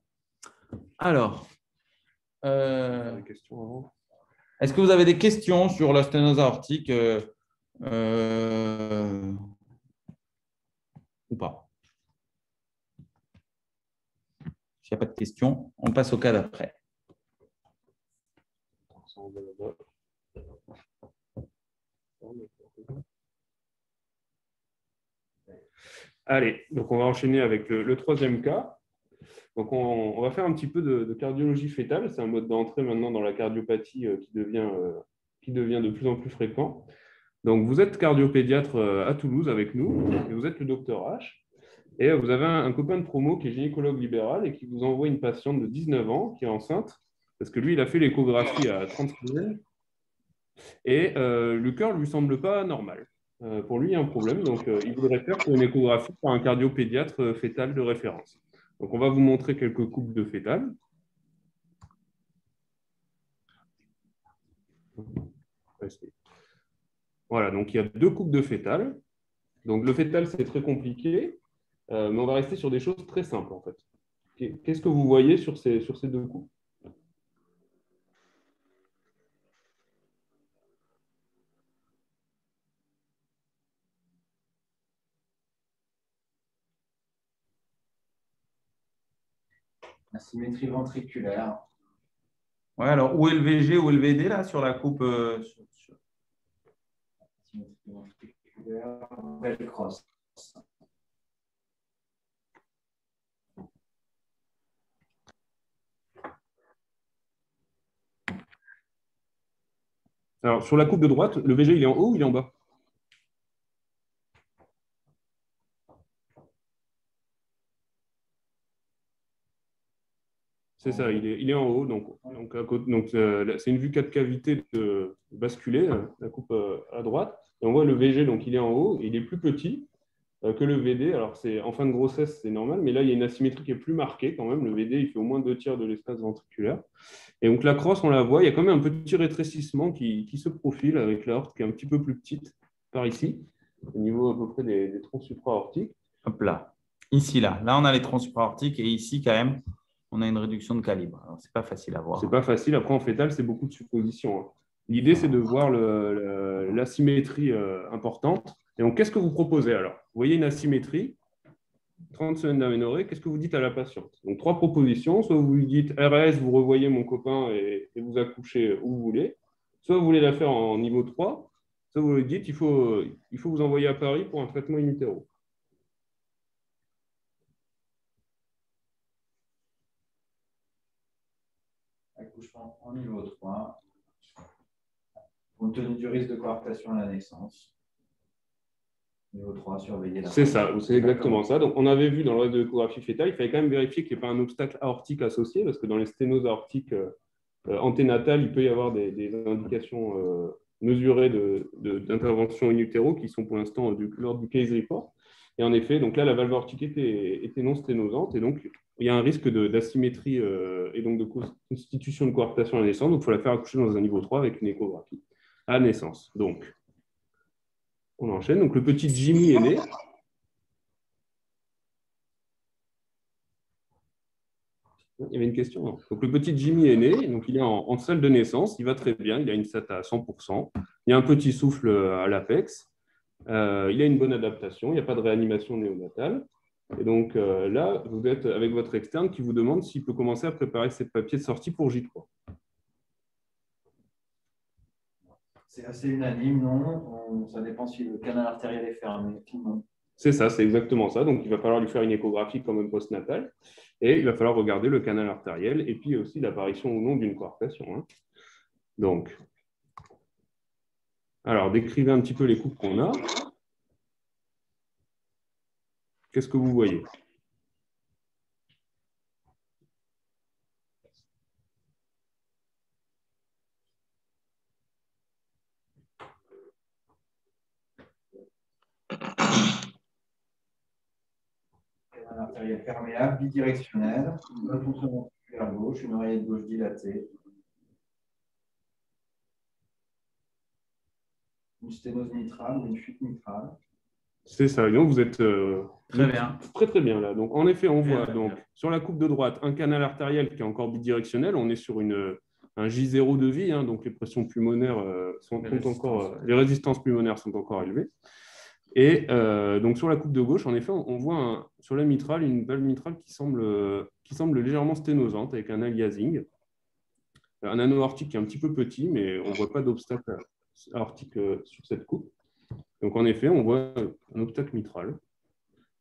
Alors, est-ce que vous avez des questions sur la sténose aortique ou pas? S'il n'y a pas de questions, on passe au cas d'après. Allez, donc on va enchaîner avec le troisième cas. Donc on va faire un petit peu de cardiologie fétale. C'est un mode d'entrée maintenant dans la cardiopathie qui devient de plus en plus fréquent. Donc vous êtes cardiopédiatre à Toulouse avec nous et vous êtes le docteur H. Et vous avez un copain de promo qui est gynécologue libéral et qui vous envoie une patiente de 19 ans qui est enceinte parce que lui, il a fait l'échographie à 30 semaines et le cœur ne lui semble pas normal. Pour lui, il y a un problème, donc il voudrait faire une échographie par un cardiopédiatre fétal de référence. Donc, on va vous montrer quelques coupes de fétales. Voilà, donc il y a 2 coupes de fétales. Donc, le fétal, c'est très compliqué, mais on va rester sur des choses très simples, en fait. Qu'est-ce que vous voyez sur ces 2 coupes? La symétrie ventriculaire. Ouais, alors où est le VG, où est le VD là sur la coupe Symétrie ventriculaire, belle crosse. Alors, sur la coupe de droite, le VG, il est en haut ou il est en bas? C'est ça, il est en haut. Donc c'est une vue 4 cavités basculée, la coupe à droite. Et on voit le VG, donc il est en haut, et il est plus petit que le VD. Alors, en fin de grossesse, c'est normal, mais là, il y a une asymétrie qui est plus marquée quand même. Le VD, il fait au moins 2/3 de l'espace ventriculaire. Et donc, la crosse, on la voit, il y a quand même un petit rétrécissement qui se profile avec l'aorte qui est un petit peu plus petite par ici, au niveau à peu près des troncs supra-aortiques. Hop là. Ici, là. Là, on a les troncs supra-aortiques et ici, quand même, on a une réduction de calibre. Alors, c'est pas facile à voir. C'est pas facile. Après, en fétal, c'est beaucoup de suppositions, hein. L'idée, c'est de voir l'asymétrie importante. Et donc, qu'est-ce que vous proposez alors? Vous voyez une asymétrie, 30 semaines d'aménorrhée, qu'est-ce que vous dites à la patiente? Donc, 3 propositions. Soit vous lui dites RS, vous revoyez mon copain et vous accouchez où vous voulez. Soit vous voulez la faire en niveau 3. Soit vous lui dites il faut vous envoyer à Paris pour un traitement in utero. Accouchement en niveau 3. Compte tenu du risque de coarctation à la naissance. Niveau 3, surveiller la. C'est ça, c'est exactement ça. Donc, on avait vu dans le reste de l'échographie fétale, il fallait quand même vérifier qu'il n'y ait pas un obstacle aortique associé, parce que dans les sténoses aortiques anténatales, il peut y avoir des indications mesurés d'intervention in utero qui sont pour l'instant lors du case report. Et en effet, donc là, la valve aortique était non sténosante et donc il y a un risque d'asymétrie et donc de constitution de coarctation à la naissance. Donc, il faut la faire accoucher dans un niveau 3 avec une échographie à la naissance. Donc, on enchaîne. Donc, le petit Jimmy est né. Il y avait une question. Non. Donc, le petit Jimmy est né. Donc, il est en salle de naissance. Il va très bien. Il a une SATA à 100%. Il y a un petit souffle à l'apex. Il a une bonne adaptation. Il n'y a pas de réanimation néonatale. Et donc, là, vous êtes avec votre externe qui vous demande s'il peut commencer à préparer ses papiers de sortie pour J3. C'est assez unanime, non? Ça dépend si le canal artériel est fermé. Non. C'est ça, c'est exactement ça. Donc, il va falloir lui faire une échographie quand même postnatale et il va falloir regarder le canal artériel et puis aussi l'apparition ou non d'une coarctation. Hein. Donc, alors, décrivez un petit peu les coupes qu'on a. Qu'est-ce que vous voyez? Canal artériel perméable, bidirectionnel, une bonne fonction ventriculaire gauche, une oreillette gauche dilatée, une sténose mitrale ou une fuite mitrale. C'est ça. Donc, vous êtes Très bien. très bien là. Donc, en effet, on voit Bien, donc bien. sur la coupe de droite un canal artériel qui est encore bidirectionnel. On est sur un J0 de vie, hein, donc les pressions pulmonaires les résistances pulmonaires sont encore élevées. Et donc sur la coupe de gauche, en effet, on voit sur la mitrale une valve mitrale qui semble légèrement sténosante avec un aliasing. Un anneau aortique qui est un petit peu petit, mais on ne voit pas d'obstacle aortique sur cette coupe. Donc en effet, on voit un obstacle mitral.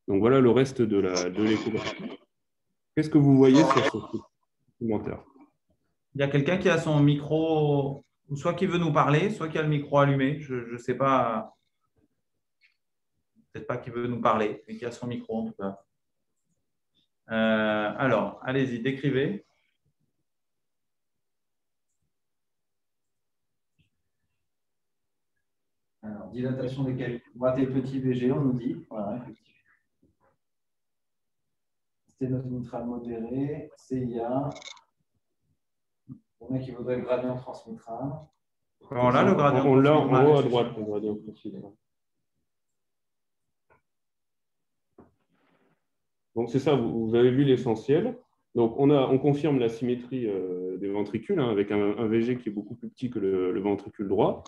Donc voilà le reste de l'échographie. Qu'est-ce que vous voyez sur ce documentaire? Il y a quelqu'un qui a son micro, ou soit qui veut nous parler, soit qui a le micro allumé. Je ne sais pas. Peut-être pas qui veut nous parler, mais qui a son micro en tout cas. Alors, allez-y, décrivez. Alors, dilatation des cavités droite et petit VG, on nous dit. Voilà, effectivement. Sténose mitrale modérée, CIA. Il y en a qui voudraient le gradient transmitral. Alors là, le gradient On l'a transmitral, en haut à droite, le gradient transmitral. Donc c'est ça, vous avez vu l'essentiel. Donc on confirme la symétrie des ventricules hein, avec un VG qui est beaucoup plus petit que le ventricule droit.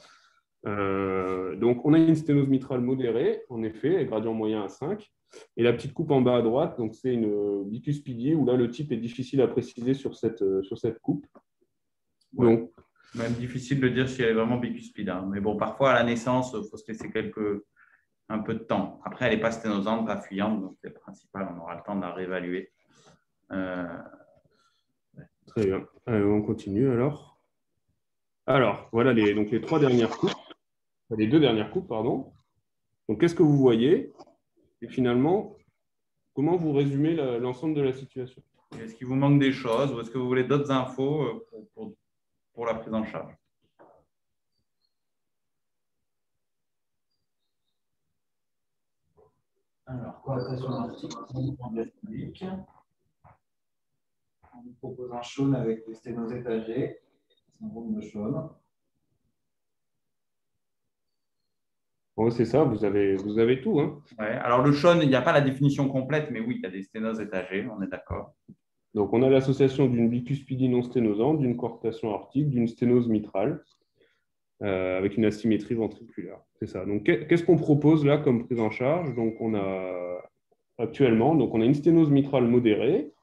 Donc on a une sténose mitrale modérée, en effet, gradient moyen à 5. Et la petite coupe en bas à droite, donc c'est une bicuspidie où là le type est difficile à préciser sur cette coupe. Ouais. Donc, même difficile de dire si elle est vraiment bicuspide. Hein. Mais bon, parfois à la naissance, il faut se laisser un peu de temps. Après, elle n'est pas sténosante, pas fuyante, donc c'est le principal. On aura le temps de la réévaluer. Très bien. On continue alors. Alors, voilà les deux dernières coupes, pardon. Donc, qu'est-ce que vous voyez? Et finalement, comment vous résumez l'ensemble de la situation? Est-ce qu'il vous manque des choses ou est-ce que vous voulez d'autres infos pour la prise en charge? Alors, coarctation aortique, diastolique. On vous propose un Shaun avec des sténoses étagées, syndrome de Shaun. Bon, c'est ça, vous avez tout. Hein. Ouais. Alors, le Shaun, il n'y a pas la définition complète, mais oui, il y a des sténoses étagées, on est d'accord. Donc, on a l'association d'une bicuspidie non sténosante, d'une coarctation aortique, d'une sténose mitrale, avec une asymétrie ventriculaire. C'est ça. Donc, qu'est-ce qu'on propose là comme prise en charge? Donc, on a une sténose mitrale modérée,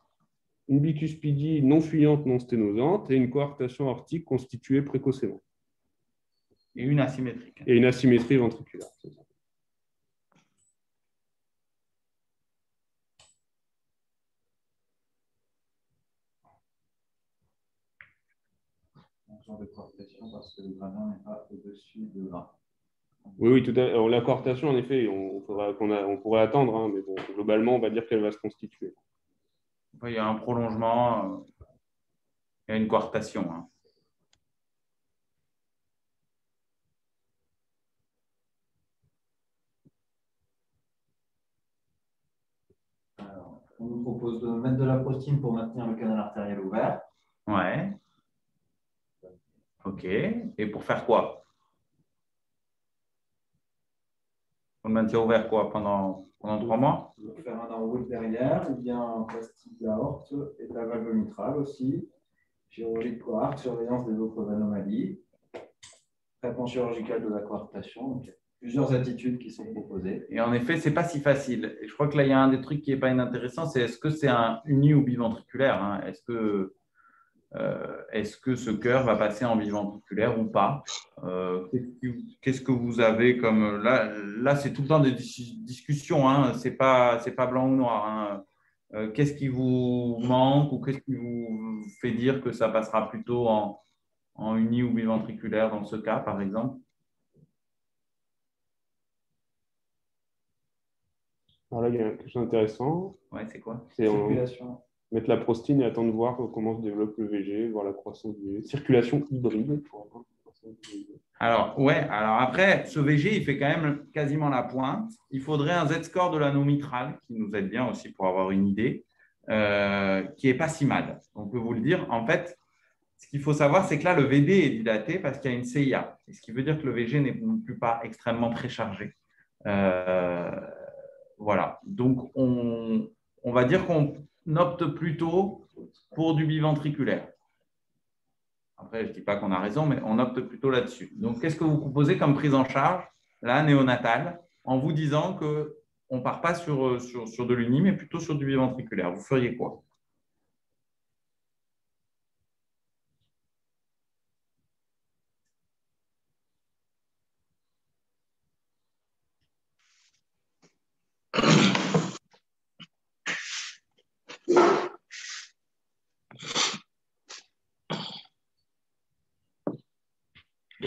une bicuspidie non fuyante, non sténosante et une coarctation aortique constituée précocement. Et une asymétrique. Et une asymétrie ventriculaire. C'est ça. Un genre de coarctation parce que le gradient n'est pas au-dessus de 20. Oui, tout à fait. Alors, la coarctation, en effet, on pourrait attendre, hein, mais bon, globalement, on va dire qu'elle va se constituer. Il y a un prolongement, il y a une coarctation. Hein. prostine pour maintenir le canal artériel ouvert. Ouais. OK. Et pour faire quoi? On le maintient ouvert quoi pendant 3 mois? On peut faire un enroute derrière, ou bien un plastique de l'aorte et de la valve mitrale aussi. Chirurgie de coarcte, surveillance des autres anomalies, traitement chirurgical de la coarctation. Donc, il y a plusieurs attitudes qui sont proposées. Et en effet, ce n'est pas si facile. Et je crois que là, il y a un des trucs qui n'est pas inintéressant, c'est est-ce que c'est un uni ou biventriculaire, hein? Est-ce que ce cœur va passer en biventriculaire ou pas? Qu'est-ce que vous avez comme… Là c'est tout le temps des discussions, hein? Ce n'est pas blanc ou noir, hein. Qu'est-ce qui vous manque ou qu'est-ce qui vous fait dire que ça passera plutôt en uni ou biventriculaire dans ce cas, par exemple? Alors là, il y a quelque chose d'intéressant. Ouais, c'est quoi? C'est Circulation. mettre la prostine et attendre de voir comment se développe le VG, voir la croissance du VG. Circulation hybride. Alors, ouais, alors après, ce VG, il fait quand même quasiment la pointe. Il faudrait un Z-score de l'anneau mitral, qui nous aide bien aussi pour avoir une idée, qui n'est pas si mal. On peut vous le dire. En fait, ce qu'il faut savoir, c'est que là, le VD est dilaté parce qu'il y a une CIA. Et ce qui veut dire que le VG n'est non plus pas extrêmement préchargé. Voilà. Donc, on va dire qu'on opte plutôt pour du biventriculaire. Après, je ne dis pas qu'on a raison, mais on opte plutôt là-dessus. Donc, qu'est-ce que vous proposez comme prise en charge, là, néonatale, en vous disant qu'on ne part pas sur de l'uni, mais plutôt sur du biventriculaire? Vous feriez quoi?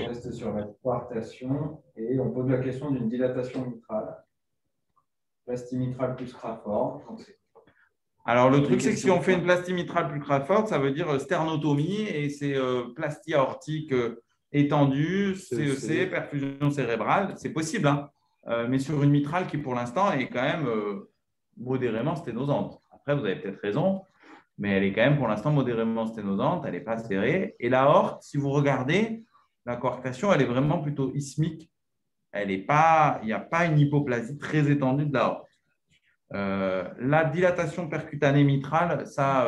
On reste sur la coarctation et on pose la question d'une dilatation mitrale. Plastie mitrale plus Crawford. Alors, le truc, c'est que si on fait une plastie mitrale plus Crawford, ça veut dire sternotomie et c'est plastie aortique étendue, CEC, perfusion cérébrale. C'est possible, hein, mais sur une mitrale qui, pour l'instant, est quand même modérément sténosante. Après, vous avez peut-être raison, mais elle est quand même, pour l'instant, modérément sténosante. Elle n'est pas serrée. Et l'aorte, si vous regardez, la coarctation, elle est vraiment plutôt isthmique. Il n'y a pas une hypoplasie très étendue de l'aorte. La dilatation percutanée mitrale, ça,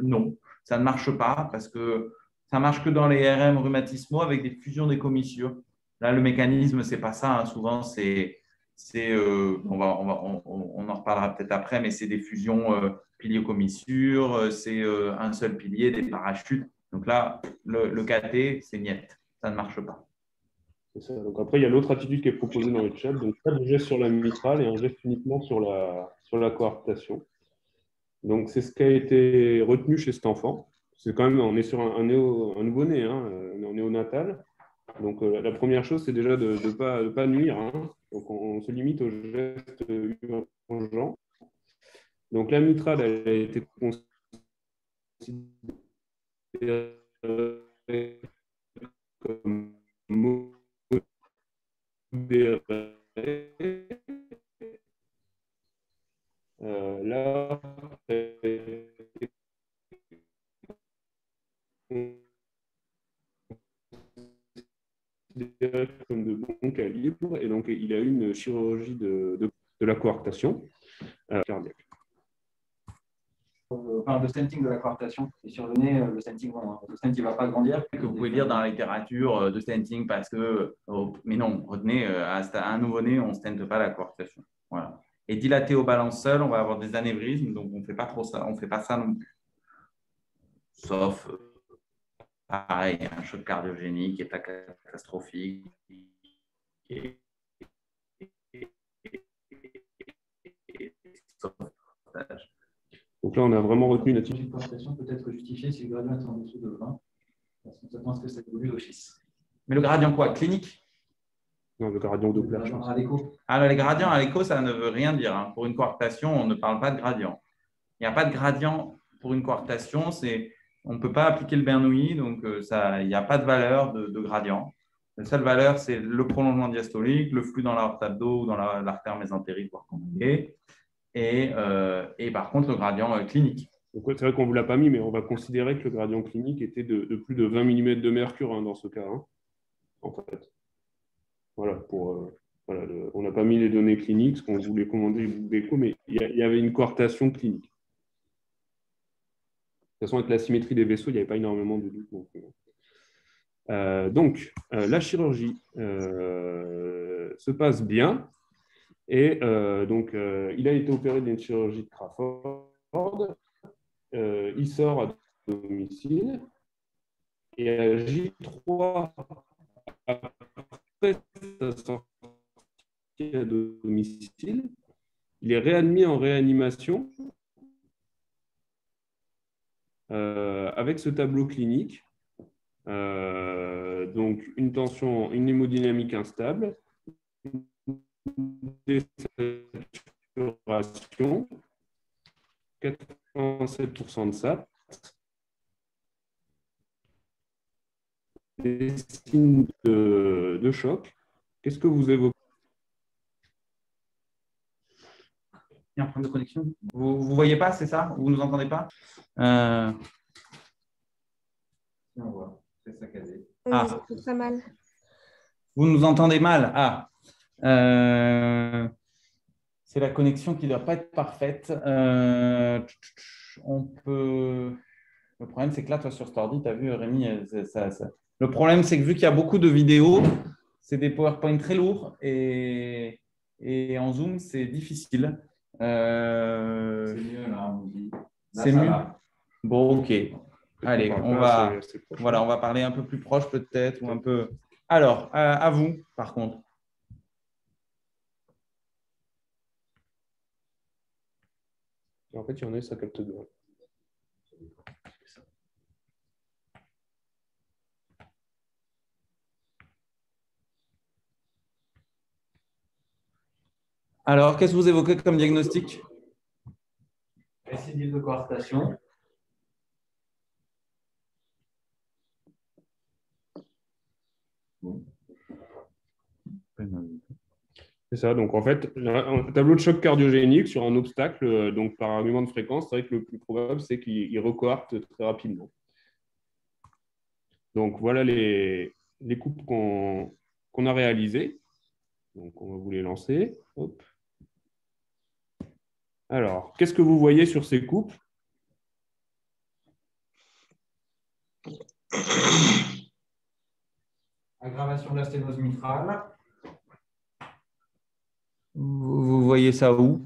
non, ça ne marche pas parce que ça ne marche que dans les RM rhumatismaux avec des fusions des commissures. Là, le mécanisme, ce n'est pas ça, hein. Souvent, on en reparlera peut-être après, mais c'est des fusions pilier-commissure, c'est un seul pilier, des parachutes. Donc là, le KT, c'est niet, ça ne marche pas. C'est ça. Donc après, il y a l'autre attitude qui est proposée dans le chat. Donc, pas de geste sur la mitrale et un geste uniquement sur la coarctation. Donc, c'est ce qui a été retenu chez cet enfant. C'est quand même, on est sur un nouveau-né, hein, un néonatal. Donc, la première chose, c'est déjà de ne pas nuire, hein. Donc, on se limite aux gestes urgents. Donc, la mitrale, elle a été considérée comme modérée. Là, comme de bon calibre, et donc il a eu une chirurgie de la coarctation cardiaque. On parle de stenting de la coarctation. Et sur le nez, le stenting, le stent, il ne va pas grandir. Que vous pouvez lire dans la littérature de stenting parce que, mais non, retenez, à un nouveau-né, on ne stente pas la coarctation. Voilà. Et dilaté au balance seul, on va avoir des anévrismes, donc on ne fait pas trop ça, on fait pas ça non plus. Sauf, pareil, un choc cardiogénique, état catastrophique. Donc là, on a vraiment retenu la Une coarctation peut être justifiée si le gradient est en dessous de 20, parce qu'on s'attend à ce que ça évolue d'office. Mais le gradient quoi? Clinique? Non, le gradient de Le gradient à l'écho. Alors, les gradients à l'écho, ça ne veut rien dire, hein. Pour une coarctation, on ne parle pas de gradient. Il n'y a pas de gradient pour une coarctation. On ne peut pas appliquer le Bernoulli, donc il n'y a pas de valeur de gradient. La seule valeur, c'est le prolongement diastolique, le flux dans l'aorte abdo ou dans l'artère mésentérique, voir comment il est. et par contre, le gradient clinique. Donc, c'est vrai qu'on ne vous l'a pas mis, mais on va considérer que le gradient clinique était de plus de 20 mm de mercure dans ce cas, hein, en fait. Voilà, voilà, on n'a pas mis les données cliniques, ce qu'on voulait commander l'écho, mais il y avait une coartation clinique. De toute façon, avec la symétrie des vaisseaux, il n'y avait pas énormément de doute non plus. Donc, la chirurgie se passe bien. Et donc, il a été opéré d'une chirurgie de Crawford. Il sort à domicile. Et à J3, après sa sortie à domicile, il est réadmis en réanimation avec ce tableau clinique. Donc, une tension, une hémodynamique instable, désaturation, 87% de SAT, des signes de choc. Qu'est-ce que vous évoquez? Il y a un problème de connexion. Vous ne voyez pas, c'est ça? Vous ne nous entendez pas? Si on voit, c'est saccadé. Ah. C'est très mal. Vous nous entendez mal? Ah. C'est la connexion qui ne doit pas être parfaite. On peut... Le problème, c'est que là, toi, sur cet ordi, tu as vu, Rémi, le problème, c'est que vu qu'il y a beaucoup de vidéos, c'est des PowerPoint très lourds et en Zoom, c'est difficile. C'est mieux, là, on dit. C'est mieux. Bon, ok. Allez, on va parler un peu plus proche peut-être. Ou un peu... Alors, à vous, par contre. En fait, il y en a, ça capte bien. Alors, qu'est-ce que vous évoquez comme diagnostic? Récidive de coartation. C'est ça. Donc, en fait, un tableau de choc cardiogénique sur un obstacle, donc par argument de fréquence, c'est vrai que le plus probable, c'est qu'il recoarte très rapidement. Donc, voilà les coupes qu'on a réalisées. Donc, on va vous les lancer. Hop. Alors, qu'est-ce que vous voyez sur ces coupes? Aggravation de la sténose mitrale. Vous voyez ça où?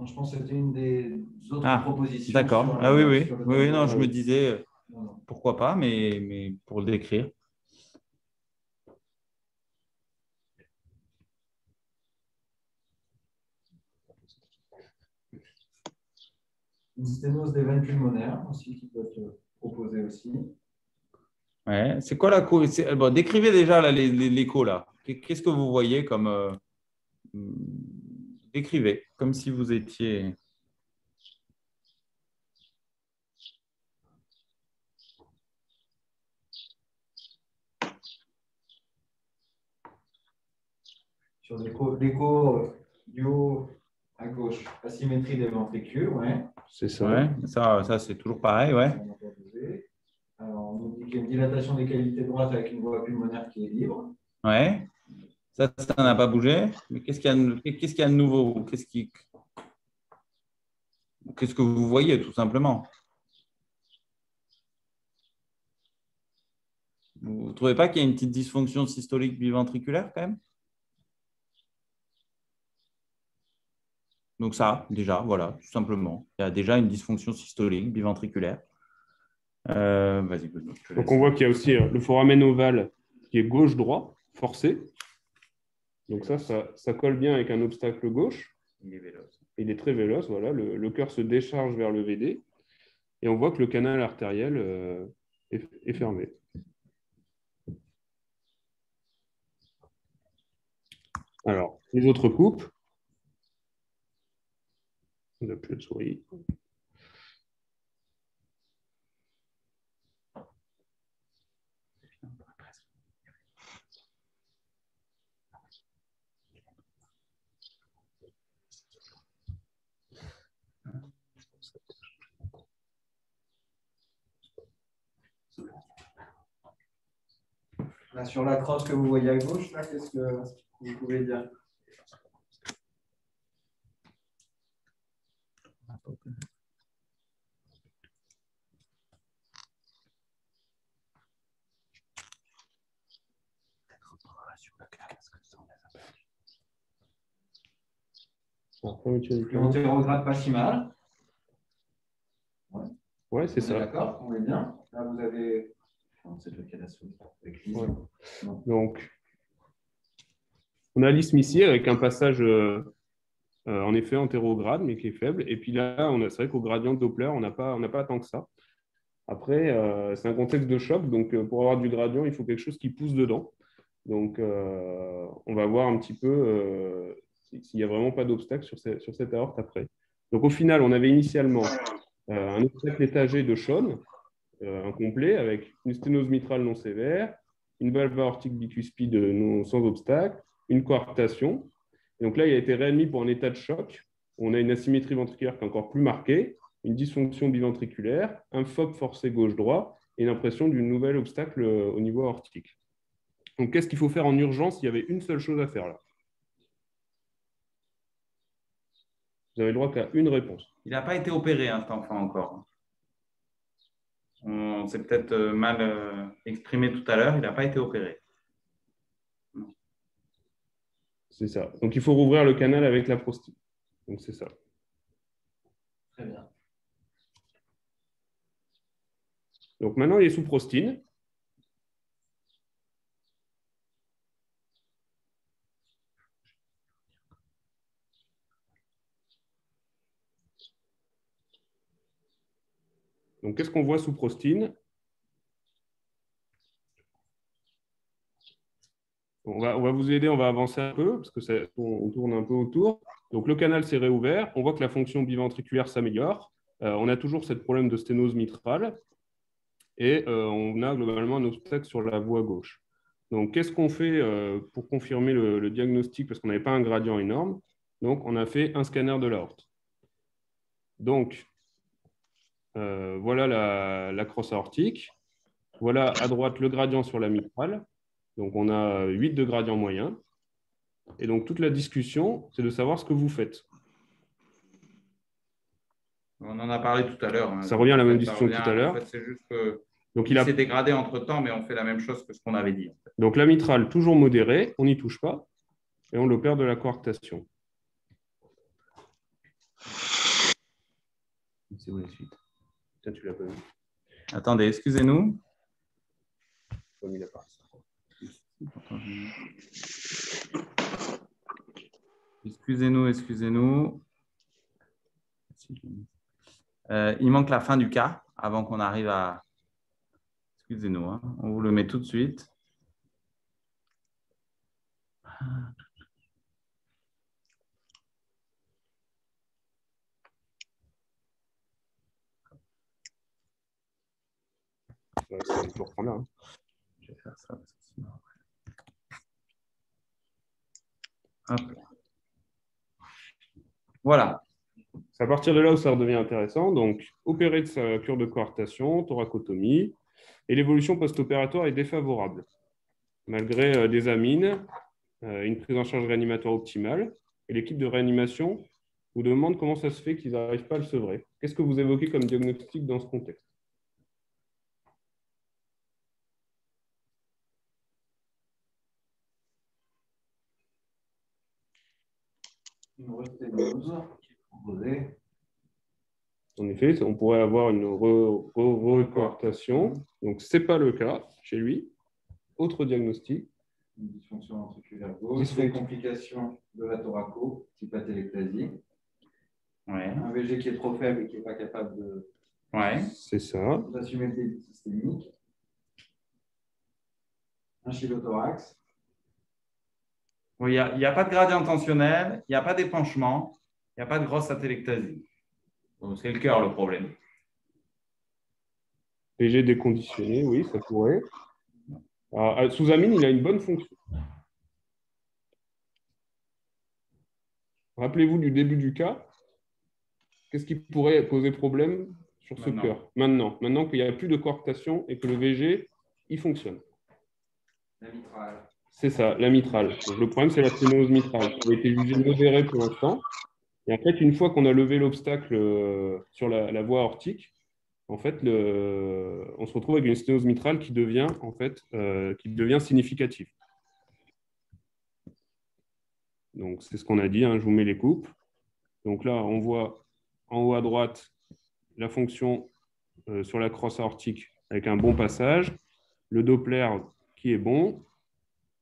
Je pense que c'était une des autres propositions. D'accord. Ah oui, oui. Oui, non, je me disais, pourquoi pas, mais pour le décrire. Une sténose des veines pulmonaires aussi qui peut être proposée aussi. Ouais. C'est quoi la cause? Bon, décrivez déjà l'écho là. Qu'est-ce que vous voyez comme décrivez, comme si vous étiez. Sur l'écho du haut à gauche, asymétrie des ventricules, ouais. C'est ça. Ouais, ça c'est toujours pareil, ouais. Alors, on nous dit qu'il y a une dilatation des cavités droites avec une voie pulmonaire qui est libre. Ouais. Ça n'a pas bougé. Mais qu'est-ce qu'il y a de nouveau? Qu'est-ce que vous voyez, tout simplement? Vous ne trouvez pas qu'il y a une petite dysfonction systolique biventriculaire quand même? Donc ça, déjà, voilà, tout simplement. Il y a déjà une dysfonction systolique biventriculaire. Vas-y, Benoît, je te laisse. Donc, on voit qu'il y a aussi le foramen ovale qui est gauche-droit, forcé. Donc ça colle bien avec un obstacle gauche. Il est véloce. Il est très véloce, voilà. Le cœur se décharge vers le VD. Et on voit que le canal artériel est fermé. Alors, les autres coupes. On n'a plus de souris. Là, sur la crosse que vous voyez à gauche, là, qu'est-ce que vous pouvez dire? L'antérograde pas si mal. Ouais, c'est ça. D'accord, on est bien. Là, vous avez. C'est le cas avec ouais. Donc, on a l'isthmicie avec un passage en effet antérograde, mais qui est faible. Et puis là, c'est vrai qu'au gradient de Doppler, on n'a pas tant que ça. Après, c'est un contexte de choc. Donc, pour avoir du gradient, il faut quelque chose qui pousse dedans. Donc, on va voir un petit peu s'il n'y a vraiment pas d'obstacle sur cette aorte après. Donc, au final, on avait initialement un obstacle étagé de Schoen, incomplet, avec une sténose mitrale non sévère, une valve aortique bicuspide sans obstacle, une coarctation. Et donc là, il a été réadmis pour un état de choc. On a une asymétrie ventriculaire qui est encore plus marquée, une dysfonction biventriculaire, un FOP forcé gauche-droit et l'impression d'un nouvel obstacle au niveau aortique. Donc, qu'est-ce qu'il faut faire en urgence? Il y avait une seule chose à faire là. Vous avez le droit qu'à une réponse. Il n'a pas été opéré, cet enfant, encore. On s'est peut-être mal exprimé tout à l'heure. Il n'a pas été opéré. C'est ça. Donc, il faut rouvrir le canal avec la prostine. Donc, c'est ça. Très bien. Donc, maintenant, il est sous prostine. Donc, qu'est-ce qu'on voit sous prostine? On va vous aider, on va avancer un peu, parce qu'on tourne un peu autour. Donc, le canal s'est réouvert. On voit que la fonction biventriculaire s'améliore. On a toujours ce problème de sténose mitrale. Et on a globalement un obstacle sur la voie gauche. Donc, qu'est-ce qu'on fait pour confirmer le diagnostic, parce qu'on n'avait pas un gradient énorme? Donc, on a fait un scanner de l'aorte. Donc, voilà la crosse aortique. Voilà à droite le gradient sur la mitrale. Donc, on a 8 de gradient moyen. Et donc, toute la discussion, c'est de savoir ce que vous faites. On en a parlé tout à l'heure. Ça revient à la même discussion que tout à l'heure. En fait, c'est juste que donc, il s'est dégradé entre-temps, mais on fait la même chose que ce qu'on avait dit. En fait. Donc, la mitrale, toujours modérée, on n'y touche pas. Et on l'opère de la coarctation. C'est où la suite? Putain, tu l'as pas vu. Attendez, excusez-nous. Excusez-nous. Il manque la fin du cas avant qu'on arrive à... Excusez-nous, hein. On vous le met tout de suite. Ouais, je reprends là. Hein. Je vais faire ça parce que sinon après. Hop. Voilà. C'est à partir de là où ça redevient intéressant. Donc, opérer de sa cure de coarctation, thoracotomie, et l'évolution post-opératoire est défavorable. Malgré des amines, une prise en charge réanimatoire optimale, et l'équipe de réanimation vous demande comment ça se fait qu'ils n'arrivent pas à le sevrer. Qu'est-ce que vous évoquez comme diagnostic dans ce contexte? Une resténose proposée. En effet, on pourrait avoir une recoartation. Donc, ce n'est pas le cas chez lui. Autre diagnostic. Une dysfonction ventriculaire gauche, des complications de la thoraco, type atélectasie. Ouais. Un VG qui est trop faible et qui n'est pas capable de c'est ça. d'assumer le débit systémique. Un chylothorax. Il n'y a pas de gradient intentionnel, il n'y a pas d'épanchement, il n'y a pas de grosse atélectasie. C'est le cœur le problème. VG déconditionné, oui, ça pourrait. Alors, sous amine, il a une bonne fonction. Rappelez-vous du début du cas. Qu'est-ce qui pourrait poser problème sur ce cœur? Maintenant qu'il n'y a plus de coarctation et que le VG, il fonctionne. La mitrale. C'est ça, la mitrale. Donc, le problème, c'est la sténose mitrale, qui a été jugée modérée pour l'instant. Et en fait, une fois qu'on a levé l'obstacle sur la voie aortique, en fait, on se retrouve avec une sténose mitrale qui devient, qui devient significative. Donc, c'est ce qu'on a dit, hein, je vous mets les coupes. Donc là, on voit en haut à droite la fonction sur la crosse aortique avec un bon passage, le Doppler qui est bon,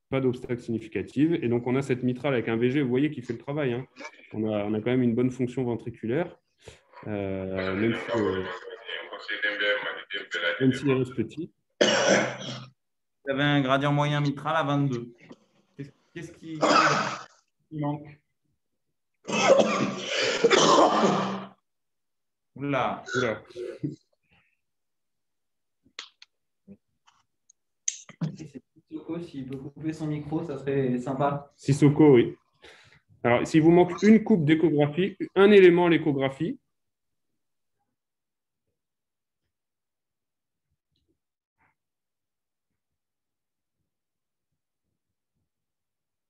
pas d'obstacle significatif. Et donc, on a cette mitrale avec un VG, vous voyez, qui fait le travail. Hein. On a quand même une bonne fonction ventriculaire, même s'il reste petit. Vous avez un gradient moyen mitral à 22. Qu'est-ce qui manque? Oula. Sissoko, s'il peut couper son micro, ça serait sympa. Sissoko, oui. Alors, s'il vous manque une coupe d'échographie, un élément à l'échographie,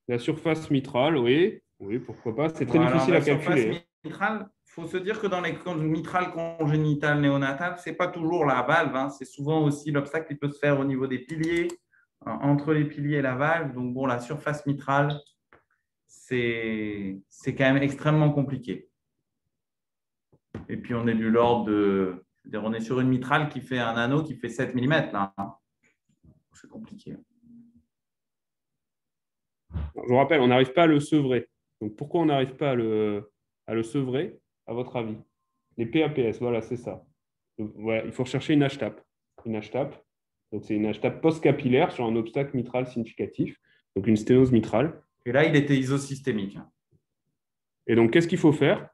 la surface mitrale, oui, pourquoi pas. C'est très difficile à calculer. Surface mitrale, il faut se dire que dans les mitrales congénitales néonatales, ce n'est pas toujours la valve, hein, c'est souvent aussi l'obstacle qui peut se faire au niveau des piliers, entre les piliers et la valve. Donc, bon, la surface mitrale, c'est quand même extrêmement compliqué. Et puis, on est du l'ordre de… On est sur une mitrale qui fait un anneau qui fait 7 mm. Là, hein. C'est compliqué. Je vous rappelle, on n'arrive pas à le sevrer. Donc, pourquoi on n'arrive pas à le sevrer, à votre avis? Les PAPS, voilà, c'est ça. Donc, voilà, il faut rechercher une HTAP. Une HTAP, donc c'est une HTAP post-capillaire sur un obstacle mitral significatif, donc une sténose mitrale. Et là, il était isosystémique. Et donc, qu'est-ce qu'il faut faire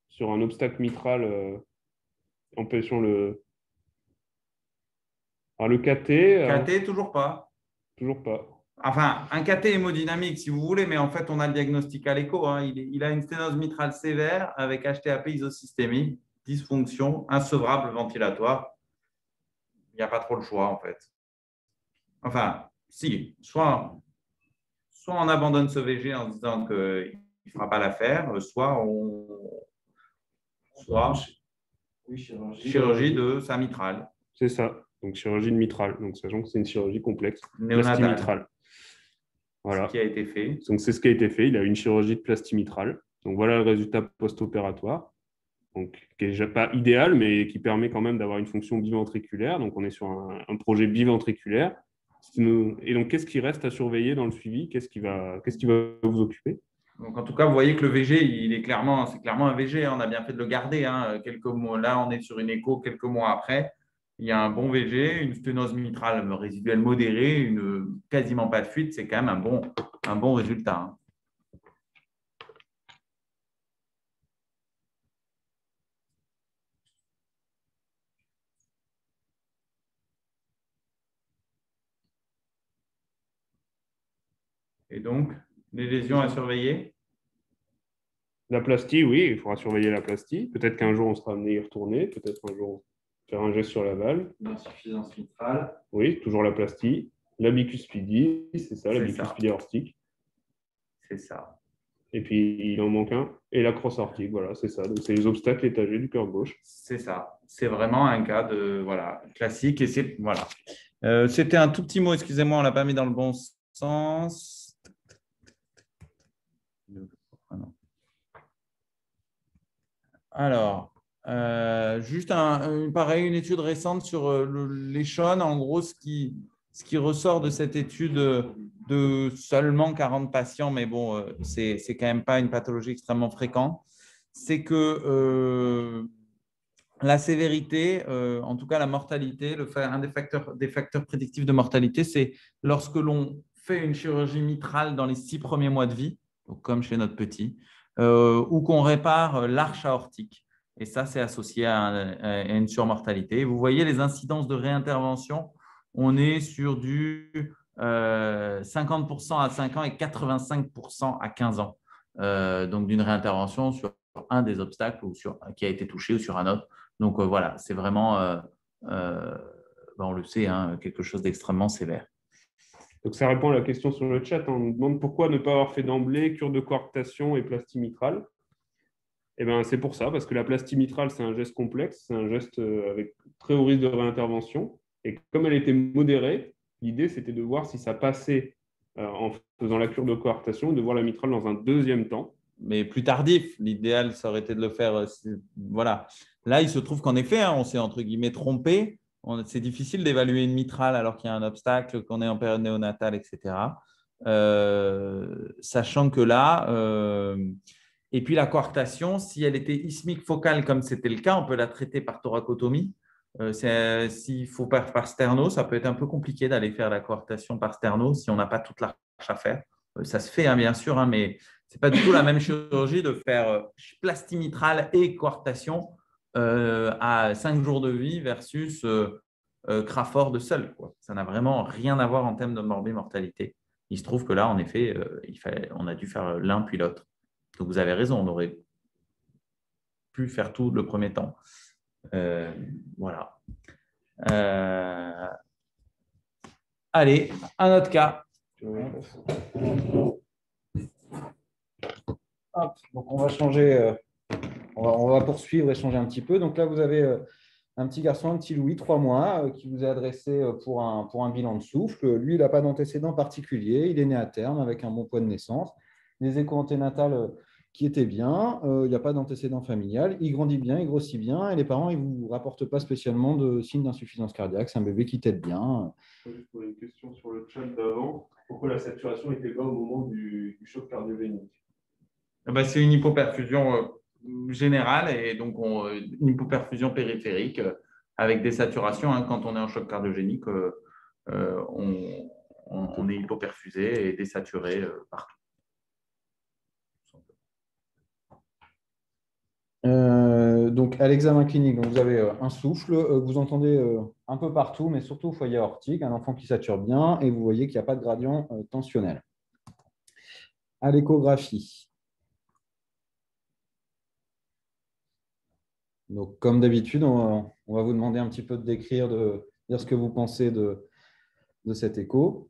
sur un obstacle mitral empêchant le… Alors, le KT… KT, toujours pas. Toujours pas. Enfin, un KT hémodynamique, si vous voulez, mais en fait, on a le diagnostic à l'écho. Hein. Il a une sténose mitrale sévère avec HTAP isosystémique, dysfonction, insevrable ventilatoire. Il n'y a pas trop le choix, en fait. Enfin, si, soit on abandonne ce VG en se disant qu'il ne fera pas l'affaire, soit chirurgie de sa mitrale. C'est ça. Donc, chirurgie de mitrale. Donc, sachant que c'est une chirurgie complexe. Néonatale. Plastie mitrale. Voilà. Ce qui a été fait. Donc, c'est ce qui a été fait. Il a eu une chirurgie de plastie mitrale. Donc, voilà le résultat post-opératoire. Donc, qui n'est déjà pas idéal, mais qui permet quand même d'avoir une fonction biventriculaire. Donc, on est sur un projet biventriculaire. Et donc, qu'est-ce qui reste à surveiller dans le suivi? Qu'est-ce qui va vous occuper? Donc, en tout cas, vous voyez que le VG, c'est clairement un VG. On a bien fait de le garder. Hein. Quelques mois, là, on est sur une écho quelques mois après. Il y a un bon VG, une sténose mitrale résiduelle modérée, quasiment pas de fuite. C'est quand même un bon résultat. Hein. Et donc, les lésions à surveiller? La plastie, oui, il faudra surveiller la plastie. Peut-être qu'un jour, on sera amené à y retourner. Peut-être un jour, faire un geste sur la valve. L'insuffisance mitrale. Oui, toujours la plastie. La bicuspidie, c'est ça, la bicuspidie aortique. C'est ça. Et puis, il en manque un. Et la crosse aortique, voilà, c'est ça. Donc, c'est les obstacles étagés du cœur gauche. C'est ça. C'est vraiment un cas de classique. Et voilà. C'était un tout petit mot, excusez-moi, on ne l'a pas mis dans le bon sens. Alors, juste une étude récente sur les Sean. En gros, ce qui ressort de cette étude de seulement 40 patients, mais bon, c'est quand même pas une pathologie extrêmement fréquente, c'est que la sévérité, en tout cas la mortalité, un des facteurs prédictifs de mortalité, c'est lorsque l'on fait une chirurgie mitrale dans les 6 premiers mois de vie, donc comme chez notre petit, ou qu'on répare l'arche aortique. Et ça, c'est associé à une surmortalité. Vous voyez les incidences de réintervention, on est sur du 50% à 5 ans et 85% à 15 ans. Donc, d'une réintervention sur un des obstacles qui a été touché ou sur un autre. Donc, voilà, c'est vraiment on le sait, hein, quelque chose d'extrêmement sévère. Donc, ça répond à la question sur le chat. On nous demande pourquoi ne pas avoir fait d'emblée cure de coarctation et plastie mitrale. Eh bien, c'est pour ça, parce que la plastie mitrale, c'est un geste complexe, c'est un geste avec très haut risque de réintervention. Et comme elle était modérée, l'idée, c'était de voir si ça passait en faisant la cure de coarctation, de voir la mitrale dans un deuxième temps. Mais plus tardif, l'idéal, ça aurait été de le faire. Voilà. Là, il se trouve qu'en effet, hein, on s'est entre guillemets trompé. C'est difficile d'évaluer une mitrale alors qu'il y a un obstacle, qu'on est en période néonatale, etc. Sachant que là, et puis la coarctation, si elle était ismique focale comme c'était le cas, on peut la traiter par thoracotomie. S'il faut faire par sterno, ça peut être un peu compliqué d'aller faire la coarctation par sterno si on n'a pas toute l'arche à faire. Ça se fait, hein, bien sûr, hein, mais ce n'est pas du tout la même chirurgie de faire plastie mitrale et coarctation à 5 jours de vie versus Crawford seul, quoi. Ça n'a vraiment rien à voir en termes de morbimortalité. Il se trouve que là, en effet, on a dû faire l'un puis l'autre. Donc, vous avez raison, on aurait pu faire tout le premier temps. Voilà. Allez, un autre cas. Hop, donc on va changer, on va poursuivre et changer un petit peu. Donc là, vous avez un petit garçon, un petit Louis, 3 mois, qui vous est adressé pour un bilan de souffle. Lui, il n'a pas d'antécédent particulier. Il est né à terme avec un bon poids de naissance. Les échos anténatales qui étaient bien. Il n'y a pas d'antécédent familial. Il grandit bien, il grossit bien. Et les parents, ils ne vous rapportent pas spécialement de signes d'insuffisance cardiaque. C'est un bébé qui tète bien. Juste pour une question sur le chat d'avant. Pourquoi la saturation était bas au moment du choc cardiogénique? C'est une hypoperfusion générale et donc une hypoperfusion périphérique avec des saturations. Hein, quand on est en choc cardiogénique, on est hypoperfusé et désaturé partout. Donc, à l'examen clinique, donc vous avez un souffle, vous entendez un peu partout, mais surtout au foyer aortique, un enfant qui sature bien et vous voyez qu'il n'y a pas de gradient tensionnel. À l'échographie. Donc, comme d'habitude, on va vous demander un petit peu de décrire, de dire ce que vous pensez de cet écho.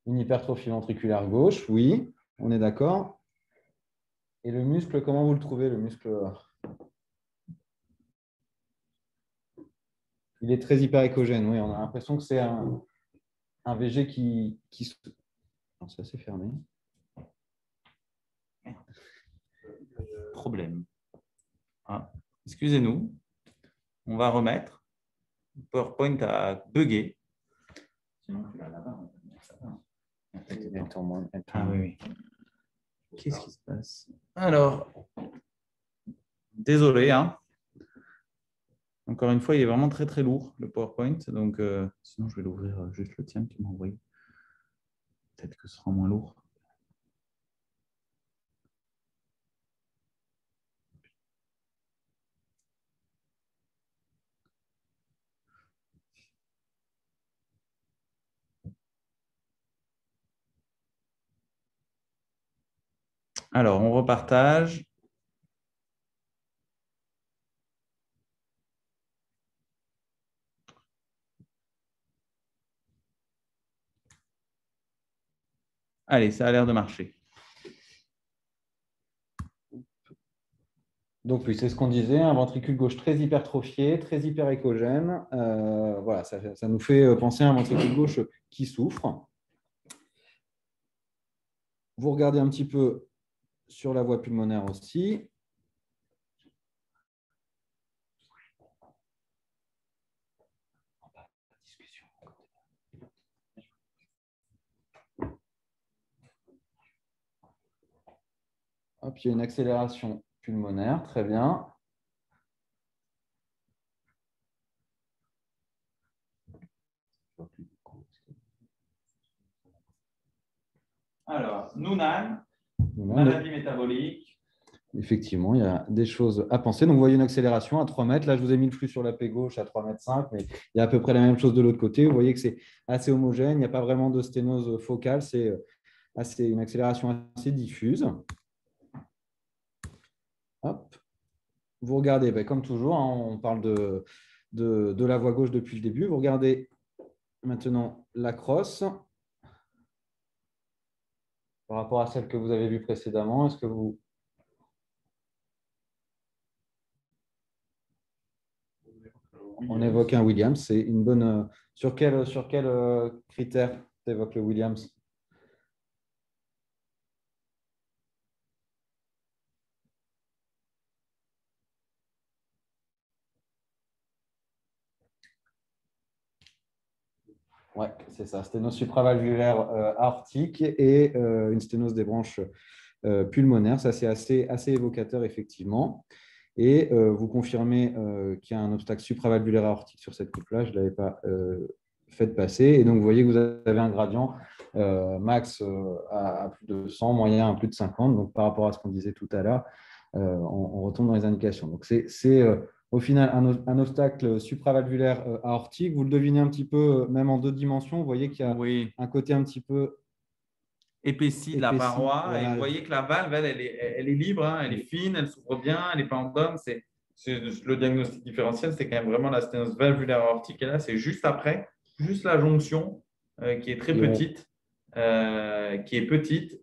Une hypertrophie ventriculaire gauche, oui, on est d'accord. Et le muscle, comment vous le trouvez, le muscle? Il est très hyperéchogène, oui, on a l'impression que c'est un VG qui... Non, c'est assez fermé. Problème. Ah, excusez-nous, on va remettre. PowerPoint a bugué. Sinon, tu l'as là-bas. Ah oui. Qu'est-ce qui se passe? Alors, désolé, hein. Encore une fois, il est vraiment très très lourd le PowerPoint. Donc, sinon, je vais l'ouvrir juste le tien que tu m'as envoyé. Peut-être que ce sera moins lourd. Alors, on repartage. Allez, ça a l'air de marcher. Donc, oui, c'est ce qu'on disait, un ventricule gauche très hypertrophié, très hyperéchogène. Voilà, ça nous fait penser à un ventricule gauche qui souffre. Vous regardez un petit peu sur la voie pulmonaire aussi. Hop, il y a une accélération pulmonaire, très bien. Alors, Noonan, maladie métabolique. Effectivement, il y a des choses à penser. Donc, vous voyez une accélération à 3 mètres. Là, je vous ai mis le flux sur la paix gauche à 3,5 mètres, mais il y a à peu près la même chose de l'autre côté. Vous voyez que c'est assez homogène. Il n'y a pas vraiment de sténose focale. C'est une accélération assez diffuse. Hop. Vous regardez, ben, comme toujours, hein, on parle de la voie gauche depuis le début. Vous regardez maintenant la crosse par rapport à celle que vous avez vue précédemment. Est-ce que vous… On évoque un Williams. C'est une bonne… Sur quel critère tu évoques le Williams? Oui, c'est ça. Sténose supravalvulaire aortique et une sténose des branches pulmonaires. Ça, c'est assez évocateur, effectivement. Et vous confirmez qu'il y a un obstacle supravalvulaire aortique sur cette coupe-là. Je ne l'avais pas fait passer. Et donc, vous voyez que vous avez un gradient max à plus de 100, moyen à plus de 50. Donc, par rapport à ce qu'on disait tout à l'heure, on retombe dans les indications. Donc, c'est au final un obstacle supravalvulaire aortique. Vous le devinez un petit peu, même en 2 dimensions. Vous voyez qu'il y a un côté un petit peu épaissie de la paroi. Voilà. Et vous voyez que la valve, elle est libre, hein, elle est fine, elle s'ouvre bien, elle n'est pas en dôme. Le diagnostic différentiel, c'est quand même vraiment la sténose valvulaire aortique. Et là, c'est juste après, juste la jonction qui est très petite,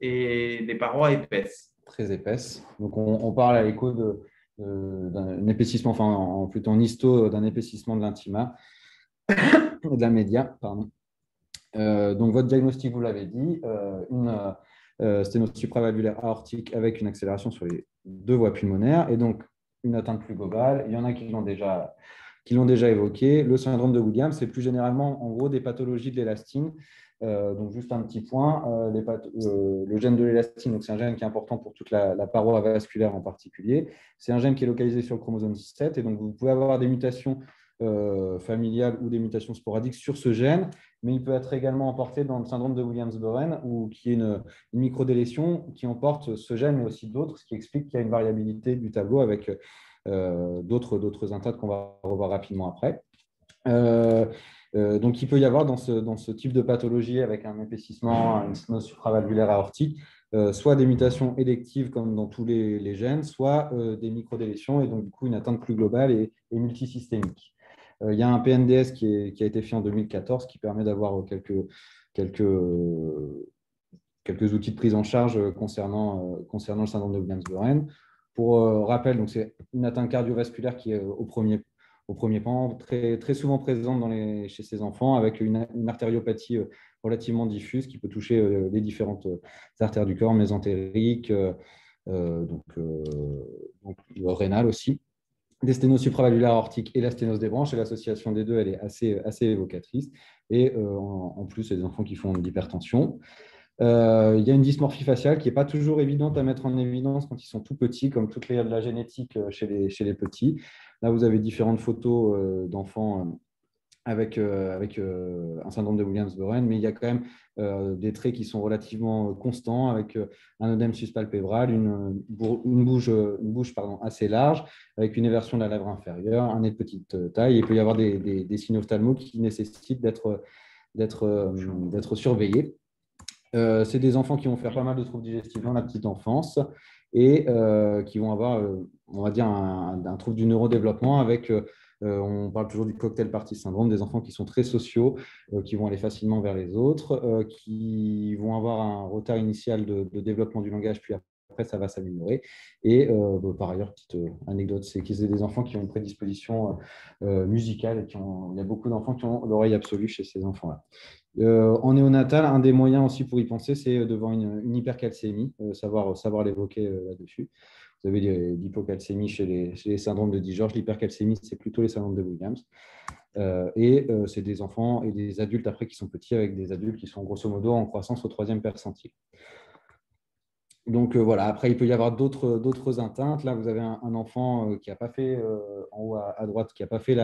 et des parois épaisses. Très épaisse. Donc, on parle à l'écho d'un épaississement, enfin, plutôt en histo, d'un épaississement de l'intima, de la média, pardon. Donc, votre diagnostic, vous l'avez dit, une sténose supravalvulaire aortique avec une accélération sur les 2 voies pulmonaires et donc une atteinte plus globale. Il y en a qui l'ont déjà évoqué. Le syndrome de Williams, c'est plus généralement, en gros, des pathologies de l'élastine. Donc, juste un petit point, le gène de l'élastine, c'est un gène qui est important pour toute la paroi vasculaire en particulier. C'est un gène qui est localisé sur le chromosome 17 et donc vous pouvez avoir des mutations familiales ou des mutations sporadiques sur ce gène, mais il peut être également emporté dans le syndrome de Williams-Boren, qui est une microdélétion qui emporte ce gène, mais aussi d'autres, ce qui explique qu'il y a une variabilité du tableau avec d'autres intats qu'on va revoir rapidement après. Donc, il peut y avoir dans ce type de pathologie avec un épaississement, une sténose supravalvulaire aortique, soit des mutations électives comme dans tous les gènes, soit des microdélétions et donc du coup une atteinte plus globale et multisystémique. Il y a un PNDS qui a été fait en 2014 qui permet d'avoir quelques outils de prise en charge concernant le syndrome de Williams-Boren. Pour rappel, c'est une atteinte cardiovasculaire qui est au premier plan, très souvent présente chez ces enfants, avec une artériopathie relativement diffuse qui peut toucher les différentes artères du corps, mésentériques, donc rénales aussi, des sténoses supravalvulaires aortiques et la sténose des branches. Et l'association des deux, elle est assez évocatrice. Et en plus, c'est des enfants qui font de l'hypertension. Il y a une dysmorphie faciale qui n'est pas toujours évidente à mettre en évidence quand ils sont tout petits, comme toute la génétique chez les petits. Là, vous avez différentes photos d'enfants avec un syndrome de Williams-Boren, mais il y a quand même des traits qui sont relativement constants, avec un œdème suspalpébral, une bouche assez large, avec une éversion de la lèvre inférieure, un nez de petite taille. Il peut y avoir des signes ophtalmaux qui nécessitent d'être surveillés. C'est des enfants qui vont faire pas mal de troubles digestifs dans la petite enfance et qui vont avoir, on va dire, un trouble du neurodéveloppement avec, on parle toujours du cocktail party syndrome, des enfants qui sont très sociaux, qui vont aller facilement vers les autres, qui vont avoir un retard initial de développement du langage, puis après, ça va s'améliorer. Et par ailleurs, petite anecdote, c'est qu'ils sont des enfants qui ont une prédisposition musicale. Il y a beaucoup d'enfants qui ont l'oreille absolue chez ces enfants-là. En néonatal, un des moyens aussi pour y penser, c'est devant une hypercalcémie, savoir l'évoquer là-dessus. Vous avez l'hypocalcémie chez les syndromes de Dijorge. L'hypercalcémie, c'est plutôt les syndromes de Williams. C'est des enfants et des adultes après qui sont petits, avec des adultes qui sont grosso modo en croissance au 3e percentile. Donc voilà, après il peut y avoir d'autres atteintes. Là, vous avez un enfant qui n'a pas fait, en haut à droite, qui n'a pas fait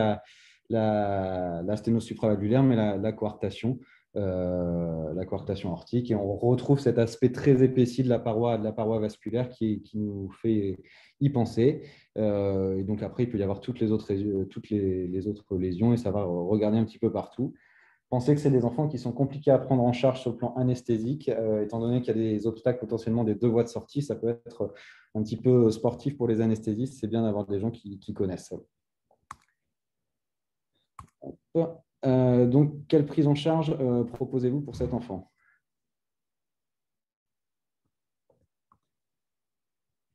la sténose supravalvulaire, mais la coartation aortique. Et on retrouve cet aspect très épaissi de la paroi vasculaire qui nous fait y penser. Et donc après, il peut y avoir toutes les autres lésions et ça va regarder un petit peu partout. Pensez que c'est des enfants qui sont compliqués à prendre en charge sur le plan anesthésique, étant donné qu'il y a des obstacles potentiellement des deux voies de sortie. Ça peut être un petit peu sportif pour les anesthésistes. C'est bien d'avoir des gens qui connaissent. Donc, quelle prise en charge proposez-vous pour cet enfant?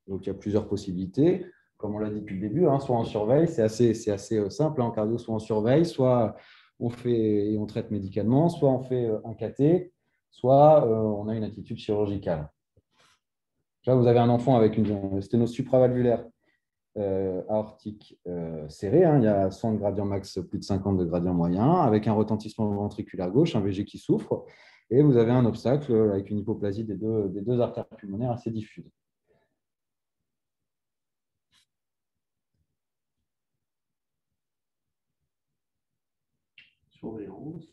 Donc, il y a plusieurs possibilités. Comme on l'a dit depuis le début, soit en surveille, c'est assez simple. En cardio, soit en surveille, soit on fait et on traite médicalement, soit on fait un cathé, soit on a une attitude chirurgicale. Là, vous avez un enfant avec une sténose supravalvulaire aortique serrée. Il y a 100 de gradient max, plus de 50 de gradient moyen, avec un retentissement ventriculaire gauche, un VG qui souffre, et vous avez un obstacle avec une hypoplasie des deux artères pulmonaires assez diffuses. Surveillance,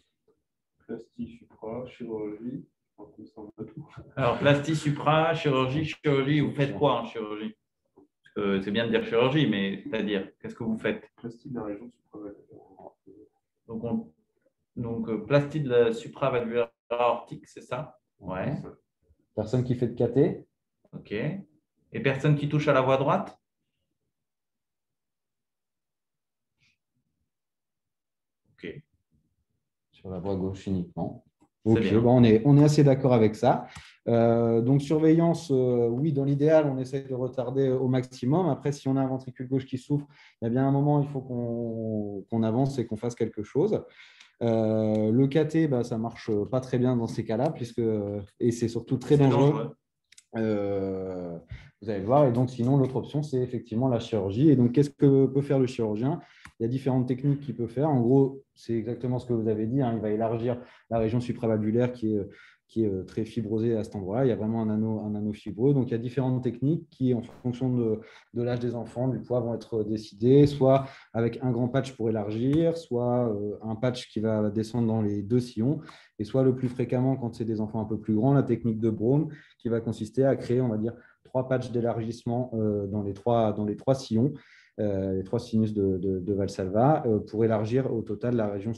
plastie, supra, chirurgie, il me semble tout. Alors, plastie, supra, chirurgie, vous faites quoi en chirurgie? C'est bien de dire chirurgie, mais c'est-à-dire, qu'est-ce que vous faites? Plastie de la région supravalvulaire. Donc, plastie de la supravalvulaire aortique, c'est ça? Ouais. Personne qui fait de cathé? OK. Et personne qui touche à la voie droite? OK. Sur la voie gauche uniquement. Ok, bon, on est assez d'accord avec ça. Donc, surveillance, oui, dans l'idéal, on essaie de retarder au maximum. Après, si on a un ventricule gauche qui souffre, il y a bien un moment, il faut qu'on avance et qu'on fasse quelque chose. Le cathé, ça ne marche pas très bien dans ces cas-là, et c'est surtout très dangereux. Vous allez le voir. Et donc, sinon, l'autre option, c'est effectivement la chirurgie. Et donc, qu'est-ce que peut faire le chirurgien? Il y a différentes techniques qu'il peut faire. En gros, c'est exactement ce que vous avez dit. Il va élargir la région supravalvulaire qui est très fibrosée à cet endroit-là. Il y a vraiment un anneau fibreux. Donc, il y a différentes techniques qui, en fonction de l'âge des enfants, du poids, vont être décidées, soit avec un grand patch pour élargir, soit un patch qui va descendre dans les deux sillons, et soit le plus fréquemment, quand c'est des enfants un peu plus grands, la technique de Brown, qui va consister à créer, on va dire, 3 patchs d'élargissement dans les trois sillons, les 3 sinus de Valsalva, pour élargir au total la région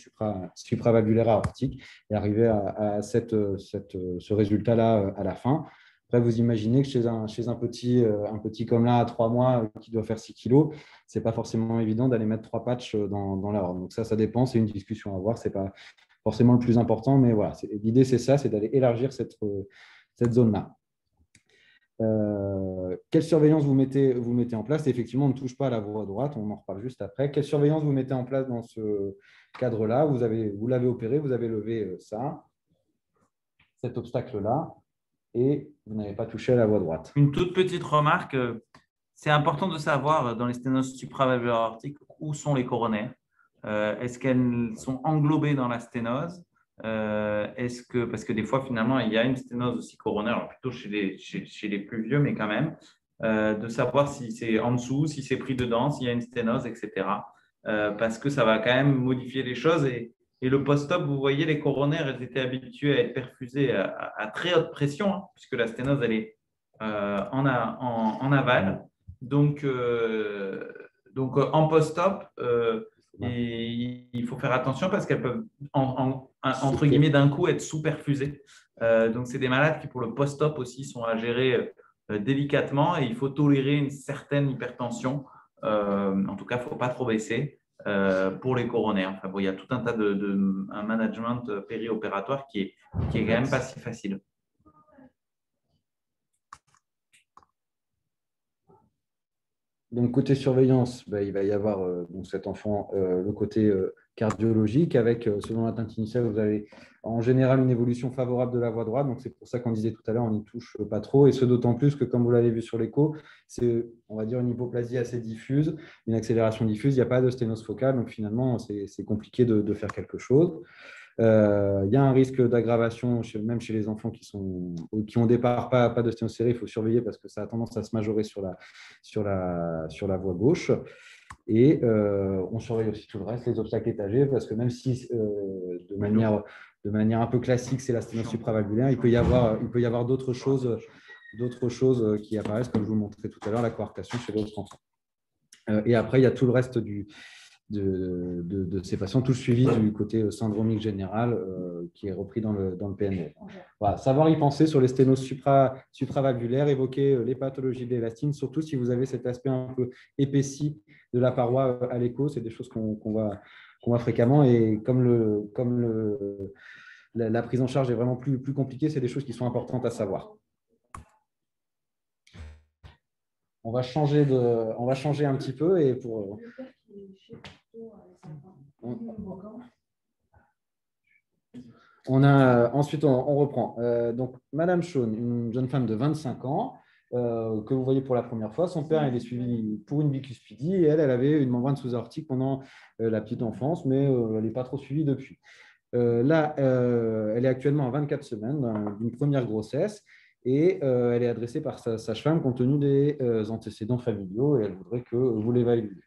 supravalvulaire aortique et arriver à ce résultat-là à la fin. Après, vous imaginez que chez un petit comme là, à 3 mois, qui doit faire 6 kilos, ce n'est pas forcément évident d'aller mettre 3 patchs dans la horne. Donc ça dépend, c'est une discussion à avoir, ce n'est pas forcément le plus important, mais voilà, l'idée, c'est ça, c'est d'aller élargir cette zone-là. Quelle surveillance vous mettez en place? Effectivement, on ne touche pas à la voie droite, on en reparle juste après. Quelle surveillance vous mettez en place dans ce cadre-là? Vous l'avez opéré, vous avez levé cet obstacle-là, et vous n'avez pas touché à la voie droite. Une toute petite remarque, c'est important de savoir dans les sténoses supravalvulaires aortiques où sont les coronaires. Est-ce qu'elles sont englobées dans la sténose? Parce que des fois, finalement, il y a une sténose aussi coronaire, alors plutôt chez les plus vieux, mais quand même, de savoir si c'est en dessous, si c'est pris dedans, s'il y a une sténose, etc. Parce que ça va quand même modifier les choses. Et le post-op, vous voyez, les coronaires, elles étaient habituées à être perfusées à très haute pression, puisque la sténose, elle est en aval. Donc en post-op, et il faut faire attention parce qu'elles peuvent, entre guillemets, d'un coup être sous-perfusées. Donc, c'est des malades qui, pour le post-op aussi, sont à gérer délicatement, et il faut tolérer une certaine hypertension. En tout cas, il ne faut pas trop baisser pour les coronaires. Enfin, bon, il y a tout un tas un management périopératoire qui est quand même pas si facile. Donc, côté surveillance, il va y avoir cet enfant, le côté cardiologique, avec, selon l'atteinte initiale, vous avez en général une évolution favorable de la voie droite. Donc, c'est pour ça qu'on disait tout à l'heure, on n'y touche pas trop. Et ce d'autant plus que, comme vous l'avez vu sur l'écho, c'est, on va dire, une hypoplasie assez diffuse, une accélération diffuse. Il n'y a pas de sténose focale. Donc, finalement, c'est compliqué de faire quelque chose. Il y a un risque d'aggravation, même chez les enfants qui ont au départ pas de sténose serrée. Il faut surveiller parce que ça a tendance à se majorer sur la voie gauche. Et on surveille aussi tout le reste, les obstacles étagés, parce que même si de manière un peu classique, c'est la sténose supravalvulaire, il peut y avoir d'autres choses qui apparaissent, comme je vous montrais tout à l'heure, la coarctation chez d'autres enfants. Et après, il y a tout le reste de ces patients, tout suivi du côté syndromique général qui est repris dans le PNL. Voilà, savoir y penser sur les sténoses supravalvulaires, évoquer les pathologies de l'élastine, surtout si vous avez cet aspect un peu épaissi de la paroi à l'écho, c'est des choses qu'on voit fréquemment, et la prise en charge est vraiment plus compliquée, c'est des choses qui sont importantes à savoir. On va changer un petit peu et pour. Ensuite, on reprend. Donc, Madame Shawn, une jeune femme de 25 ans que vous voyez pour la première fois. Son père, il est suivi pour une bicuspidie et elle avait une membrane sous-aortique pendant la petite enfance, mais elle n'est pas trop suivie depuis. Là, elle est actuellement à 24 semaines d'une première grossesse et elle est adressée par sa sage-femme compte tenu des antécédents familiaux et elle voudrait que vous l'évaluiez.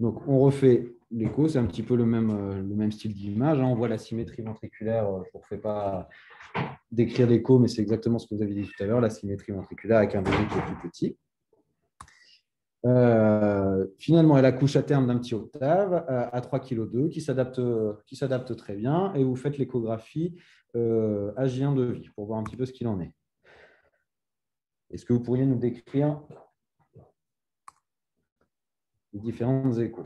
Donc, on refait l'écho, c'est un petit peu le même style d'image. On voit la symétrie ventriculaire, je ne vous refais pas décrire l'écho, mais c'est exactement ce que vous avez dit tout à l'heure, la symétrie ventriculaire avec un bébé qui est plus petit. Finalement, elle accouche à terme d'un petit octave à 3,2 kg qui s'adapte très bien et vous faites l'échographie AJ1 de vie pour voir un petit peu ce qu'il en est. Est-ce que vous pourriez nous décrire les différentes échos?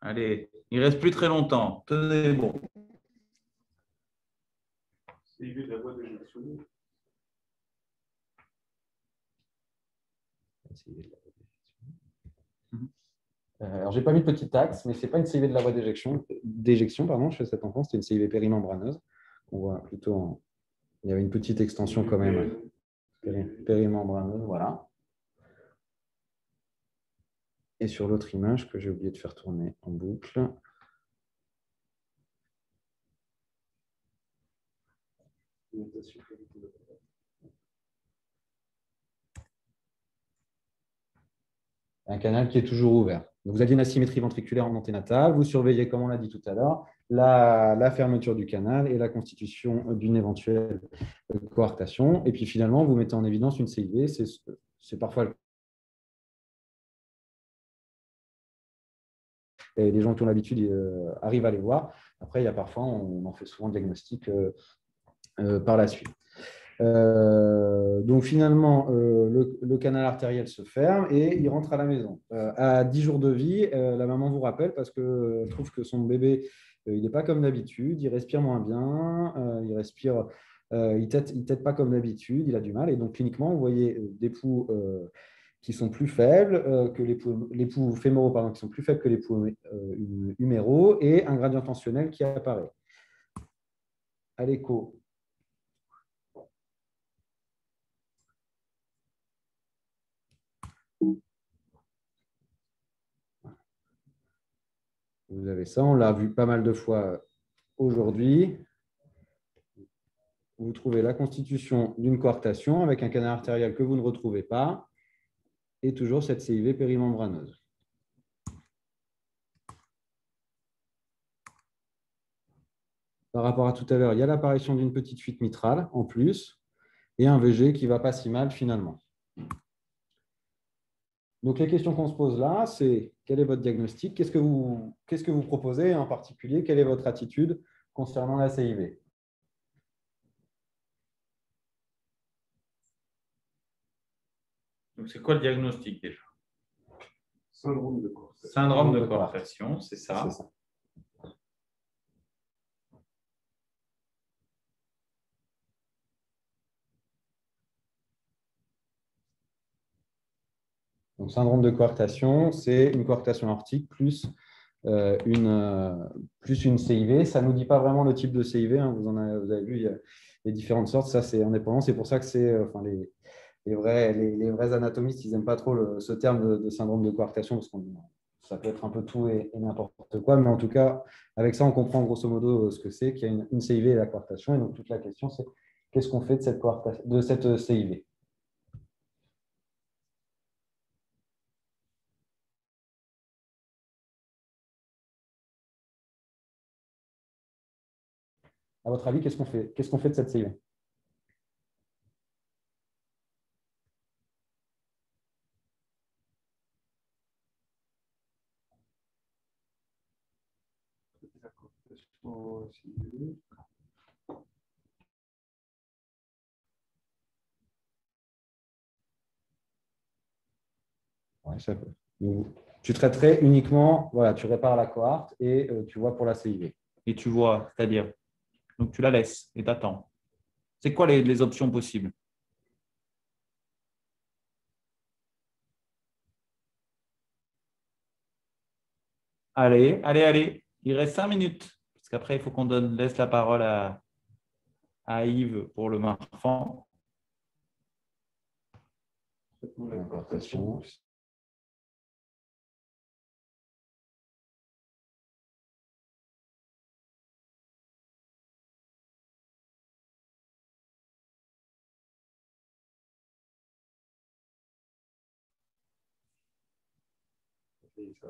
Allez, il ne reste plus très longtemps. Tenez bon. CIV de la voie d'éjection. Alors, je n'ai pas mis de petit axe, mais ce n'est pas une CIV de la voie d'éjection chez cet enfant, c'était une CIV périmembraneuse. On voit plutôt, il y avait une petite extension quand même périmembraneuse, voilà. Et sur l'autre image que j'ai oublié de faire tourner en boucle. Un canal qui est toujours ouvert. Donc, vous aviez une asymétrie ventriculaire en anténatale, vous surveillez, comme on l'a dit tout à l'heure, la fermeture du canal et la constitution d'une éventuelle coarctation. Et puis finalement, vous mettez en évidence une CIV, c'est parfois le cas. Et les gens qui ont l'habitude arrivent à les voir. Après, il y a parfois, on en fait souvent le diagnostic par la suite. Donc finalement, le canal artériel se ferme et il rentre à la maison. À 10 jours de vie, la maman vous rappelle parce qu'elle trouve que son bébé, il n'est pas comme d'habitude, il respire moins bien, il tète pas comme d'habitude, il a du mal. Et donc cliniquement, vous voyez des pouls qui sont plus faibles que les pouls fémoraux, pardon, qui sont plus faibles que les pouls huméraux et un gradient tensionnel qui apparaît. À l'écho, vous avez ça, on l'a vu pas mal de fois aujourd'hui. Vous trouvez la constitution d'une coarctation avec un canal artériel que vous ne retrouvez pas et toujours cette CIV périmembraneuse. Par rapport à tout à l'heure, il y a l'apparition d'une petite fuite mitrale en plus et un VG qui ne va pas si mal finalement. Donc, les questions qu'on se pose là, c'est quel est votre diagnostic? Qu'est-ce que vous proposez? En particulier, quelle est votre attitude concernant la CIV? Donc, c'est quoi le diagnostic déjà? Syndrome de coarctation. Syndrome de coarctation, c'est ça. C'est ça. Donc, syndrome de coarctation, c'est une coarctation aortique plus une CIV. Ça ne nous dit pas vraiment le type de CIV. Hein. Vous avez vu, il y a les différentes sortes. Ça, c'est indépendant. C'est pour ça que les vrais anatomistes, ils n'aiment pas trop ce terme de syndrome de coarctation parce que ça peut être un peu tout et n'importe quoi. Mais en tout cas, avec ça, on comprend grosso modo ce que c'est qu'il y a une CIV et la coarctation. Et donc, toute la question, c'est qu'est-ce qu'on fait de cette CIV? À votre avis, qu'est-ce qu'on fait? Qu'est-ce qu'on fait de cette CIV? Ouais, ça peut. Donc, tu traiterais uniquement, voilà, tu répares la cohorte et tu vois pour la CIV. Et tu vois, c'est-à-dire, donc tu la laisses et t'attends. C'est quoi les options possibles? Allez, allez, allez. Il reste 5 minutes. Parce qu'après, il faut qu'on laisse la parole à Yves pour le marfan. Importation.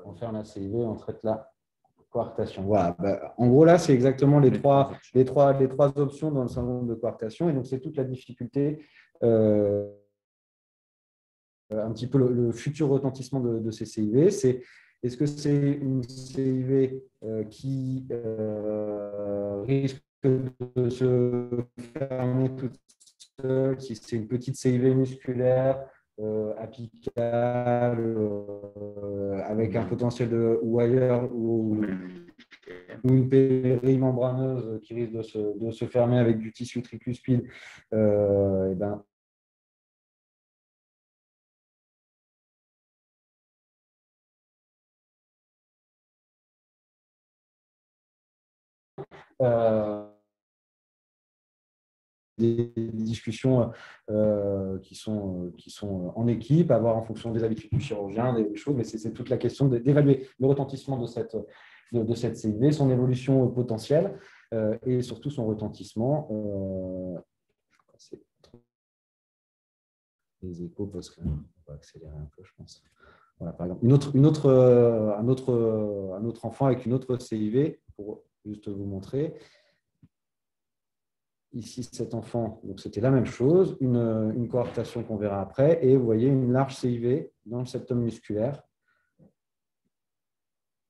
On ferme la CIV, on traite la coartation. Voilà. Ben, en gros, là, c'est exactement les trois options dans le syndrome de coartation. Et donc, c'est toute la difficulté, un petit peu le futur retentissement de ces CIV. C'est est-ce que c'est une CIV qui risque de se fermer toute seule, si c'est une petite CIV musculaire apicale avec un potentiel de wire ou une périmembraneuse qui risque de se fermer avec du tissu tricuspide, et ben, des discussions qui sont en équipe, à voir en fonction des habitudes du chirurgien, des choses, mais c'est toute la question d'évaluer le retentissement de cette CIV, son évolution potentielle et surtout son retentissement. C'est les échos parce qu'on va accélérer un peu, je pense. Voilà, par exemple, un autre enfant avec une autre CIV, pour juste vous montrer. Ici, cet enfant, donc c'était la même chose, une coarctation qu'on verra après, et vous voyez une large CIV dans le septum musculaire,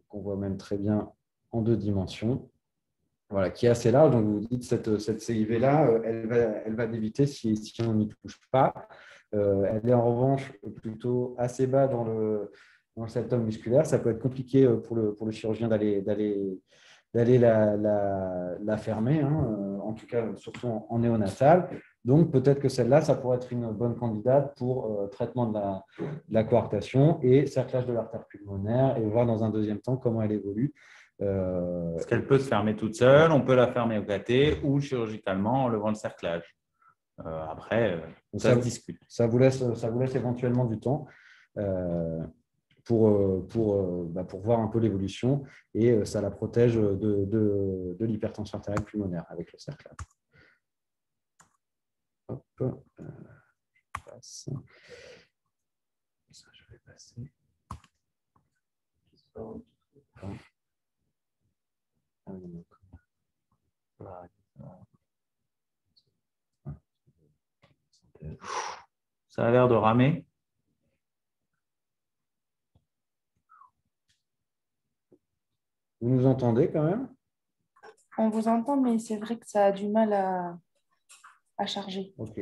qu'on voit même très bien en 2 dimensions, voilà, qui est assez large. Donc vous vous dites, cette CIV-là, elle va débiter si on n'y touche pas. Elle est en revanche plutôt assez bas dans le septum musculaire. Ça peut être compliqué pour le chirurgien d'aller la fermer, hein, en tout cas surtout en néonatal. Donc peut-être que celle-là, ça pourrait être une bonne candidate pour traitement de la coarctation et cerclage de l'artère pulmonaire et voir dans un deuxième temps comment elle évolue. Parce qu'elle peut se fermer toute seule, on peut la fermer au cathé ou chirurgicalement en levant le cerclage. Après, ça se discute. Ça vous laisse éventuellement du temps pour voir un peu l'évolution et ça la protège de l'hypertension artérielle pulmonaire avec le cerclage. Hop, je passe. Ça, je vais passer. Ça a l'air de ramer. Vous nous entendez quand même? On vous entend, mais c'est vrai que ça a du mal à charger. Ok.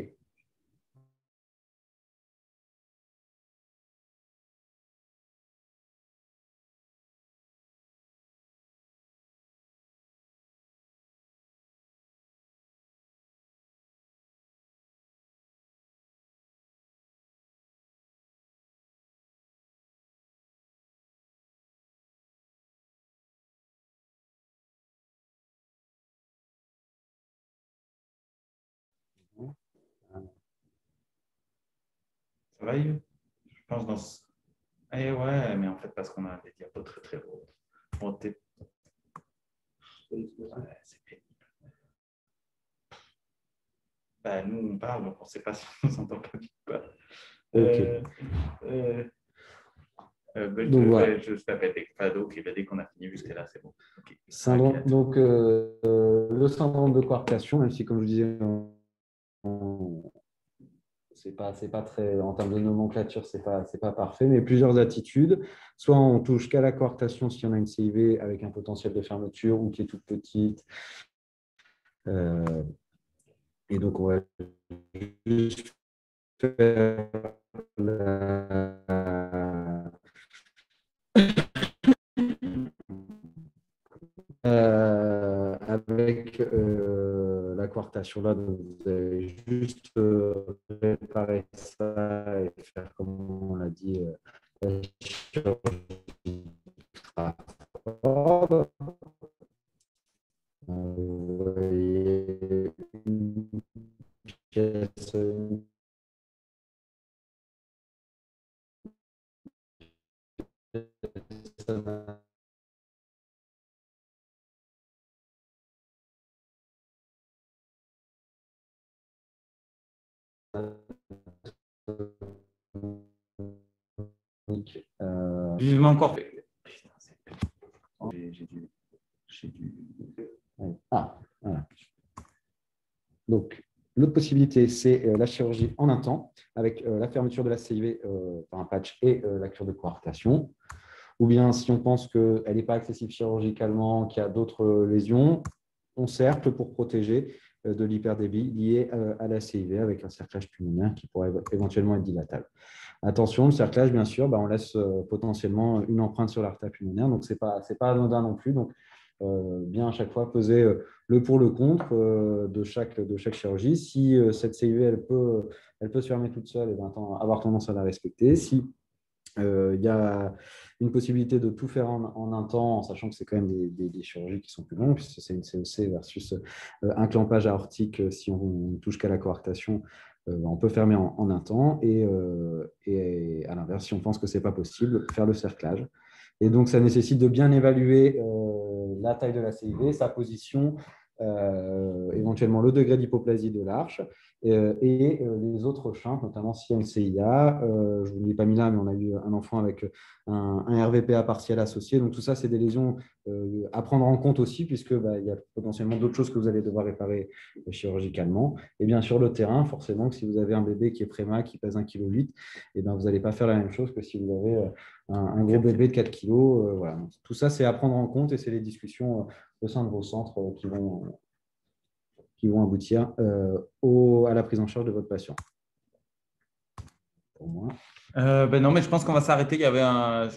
Ça va, Yves? Je pense dans ce... Eh ouais, mais en fait, parce qu'on a des diapos très très hauts. Bon, ouais, c'est pénible. Bah, nous, on parle, donc on ne sait pas si on ne s'entend pas. Ok. voilà. Je t'appelle Fado, qui va dès qu'on a fini jusqu'à là, c'est bon. Okay. Donc, le syndrome de coartation, même si, comme je vous disais, c'est pas très, en termes de nomenclature, c'est pas parfait, mais plusieurs attitudes. Soit on touche qu'à la coartation si on a une CIV avec un potentiel de fermeture ou qui est toute petite. Et donc, on va juste faire avec la coartation là, donc vous allez juste réparer ça et faire, comme on l'a dit, la chirurgie Crawford. Vous voyez une pièce, Vivement encore. Voilà. Donc, l'autre possibilité, c'est la chirurgie en un temps, avec la fermeture de la CIV par un patch et la cure de coartation. Ou bien, si on pense qu'elle n'est pas accessible chirurgicalement, qu'il y a d'autres lésions, on cercle pour protéger de l'hyperdébit lié à la CIV avec un cerclage pulmonaire qui pourrait éventuellement être dilatable. Attention, le cerclage, bien sûr, on laisse potentiellement une empreinte sur l'artère pulmonaire, donc ce n'est pas anodin non plus. Donc, bien à chaque fois peser le pour, le contre de chaque chirurgie. Si cette CIV, elle peut se fermer toute seule, et avoir tendance à la respecter. Si il y a une possibilité de tout faire en un temps, en sachant que c'est quand même des chirurgies qui sont plus longues, puisque c'est une CEC versus un clampage aortique. Si on ne touche qu'à la coartation, on peut fermer en un temps. Et à l'inverse, si on pense que ce n'est pas possible, faire le cerclage. Et donc, ça nécessite de bien évaluer la taille de la CIV, sa position, éventuellement le degré d'hypoplasie de l'arche et les autres champs, notamment s'il y a une CIA. Je ne vous l'ai pas mis là, mais on a eu un enfant avec un RVPA partiel associé. Donc, tout ça, c'est des lésions à prendre en compte aussi, puisque il y a potentiellement d'autres choses que vous allez devoir réparer chirurgicalement. Et bien sur le terrain, forcément, que si vous avez un bébé qui est préma, qui pèse 1,8 kg, et ben, vous n'allez pas faire la même chose que si vous avez un gros bébé de 4 kg. Voilà. Donc, tout ça, c'est à prendre en compte et c'est les discussions au sein de vos centres qui vont aboutir à la prise en charge de votre patient. Pour moi. Non, mais je pense qu'on va s'arrêter. Il y avait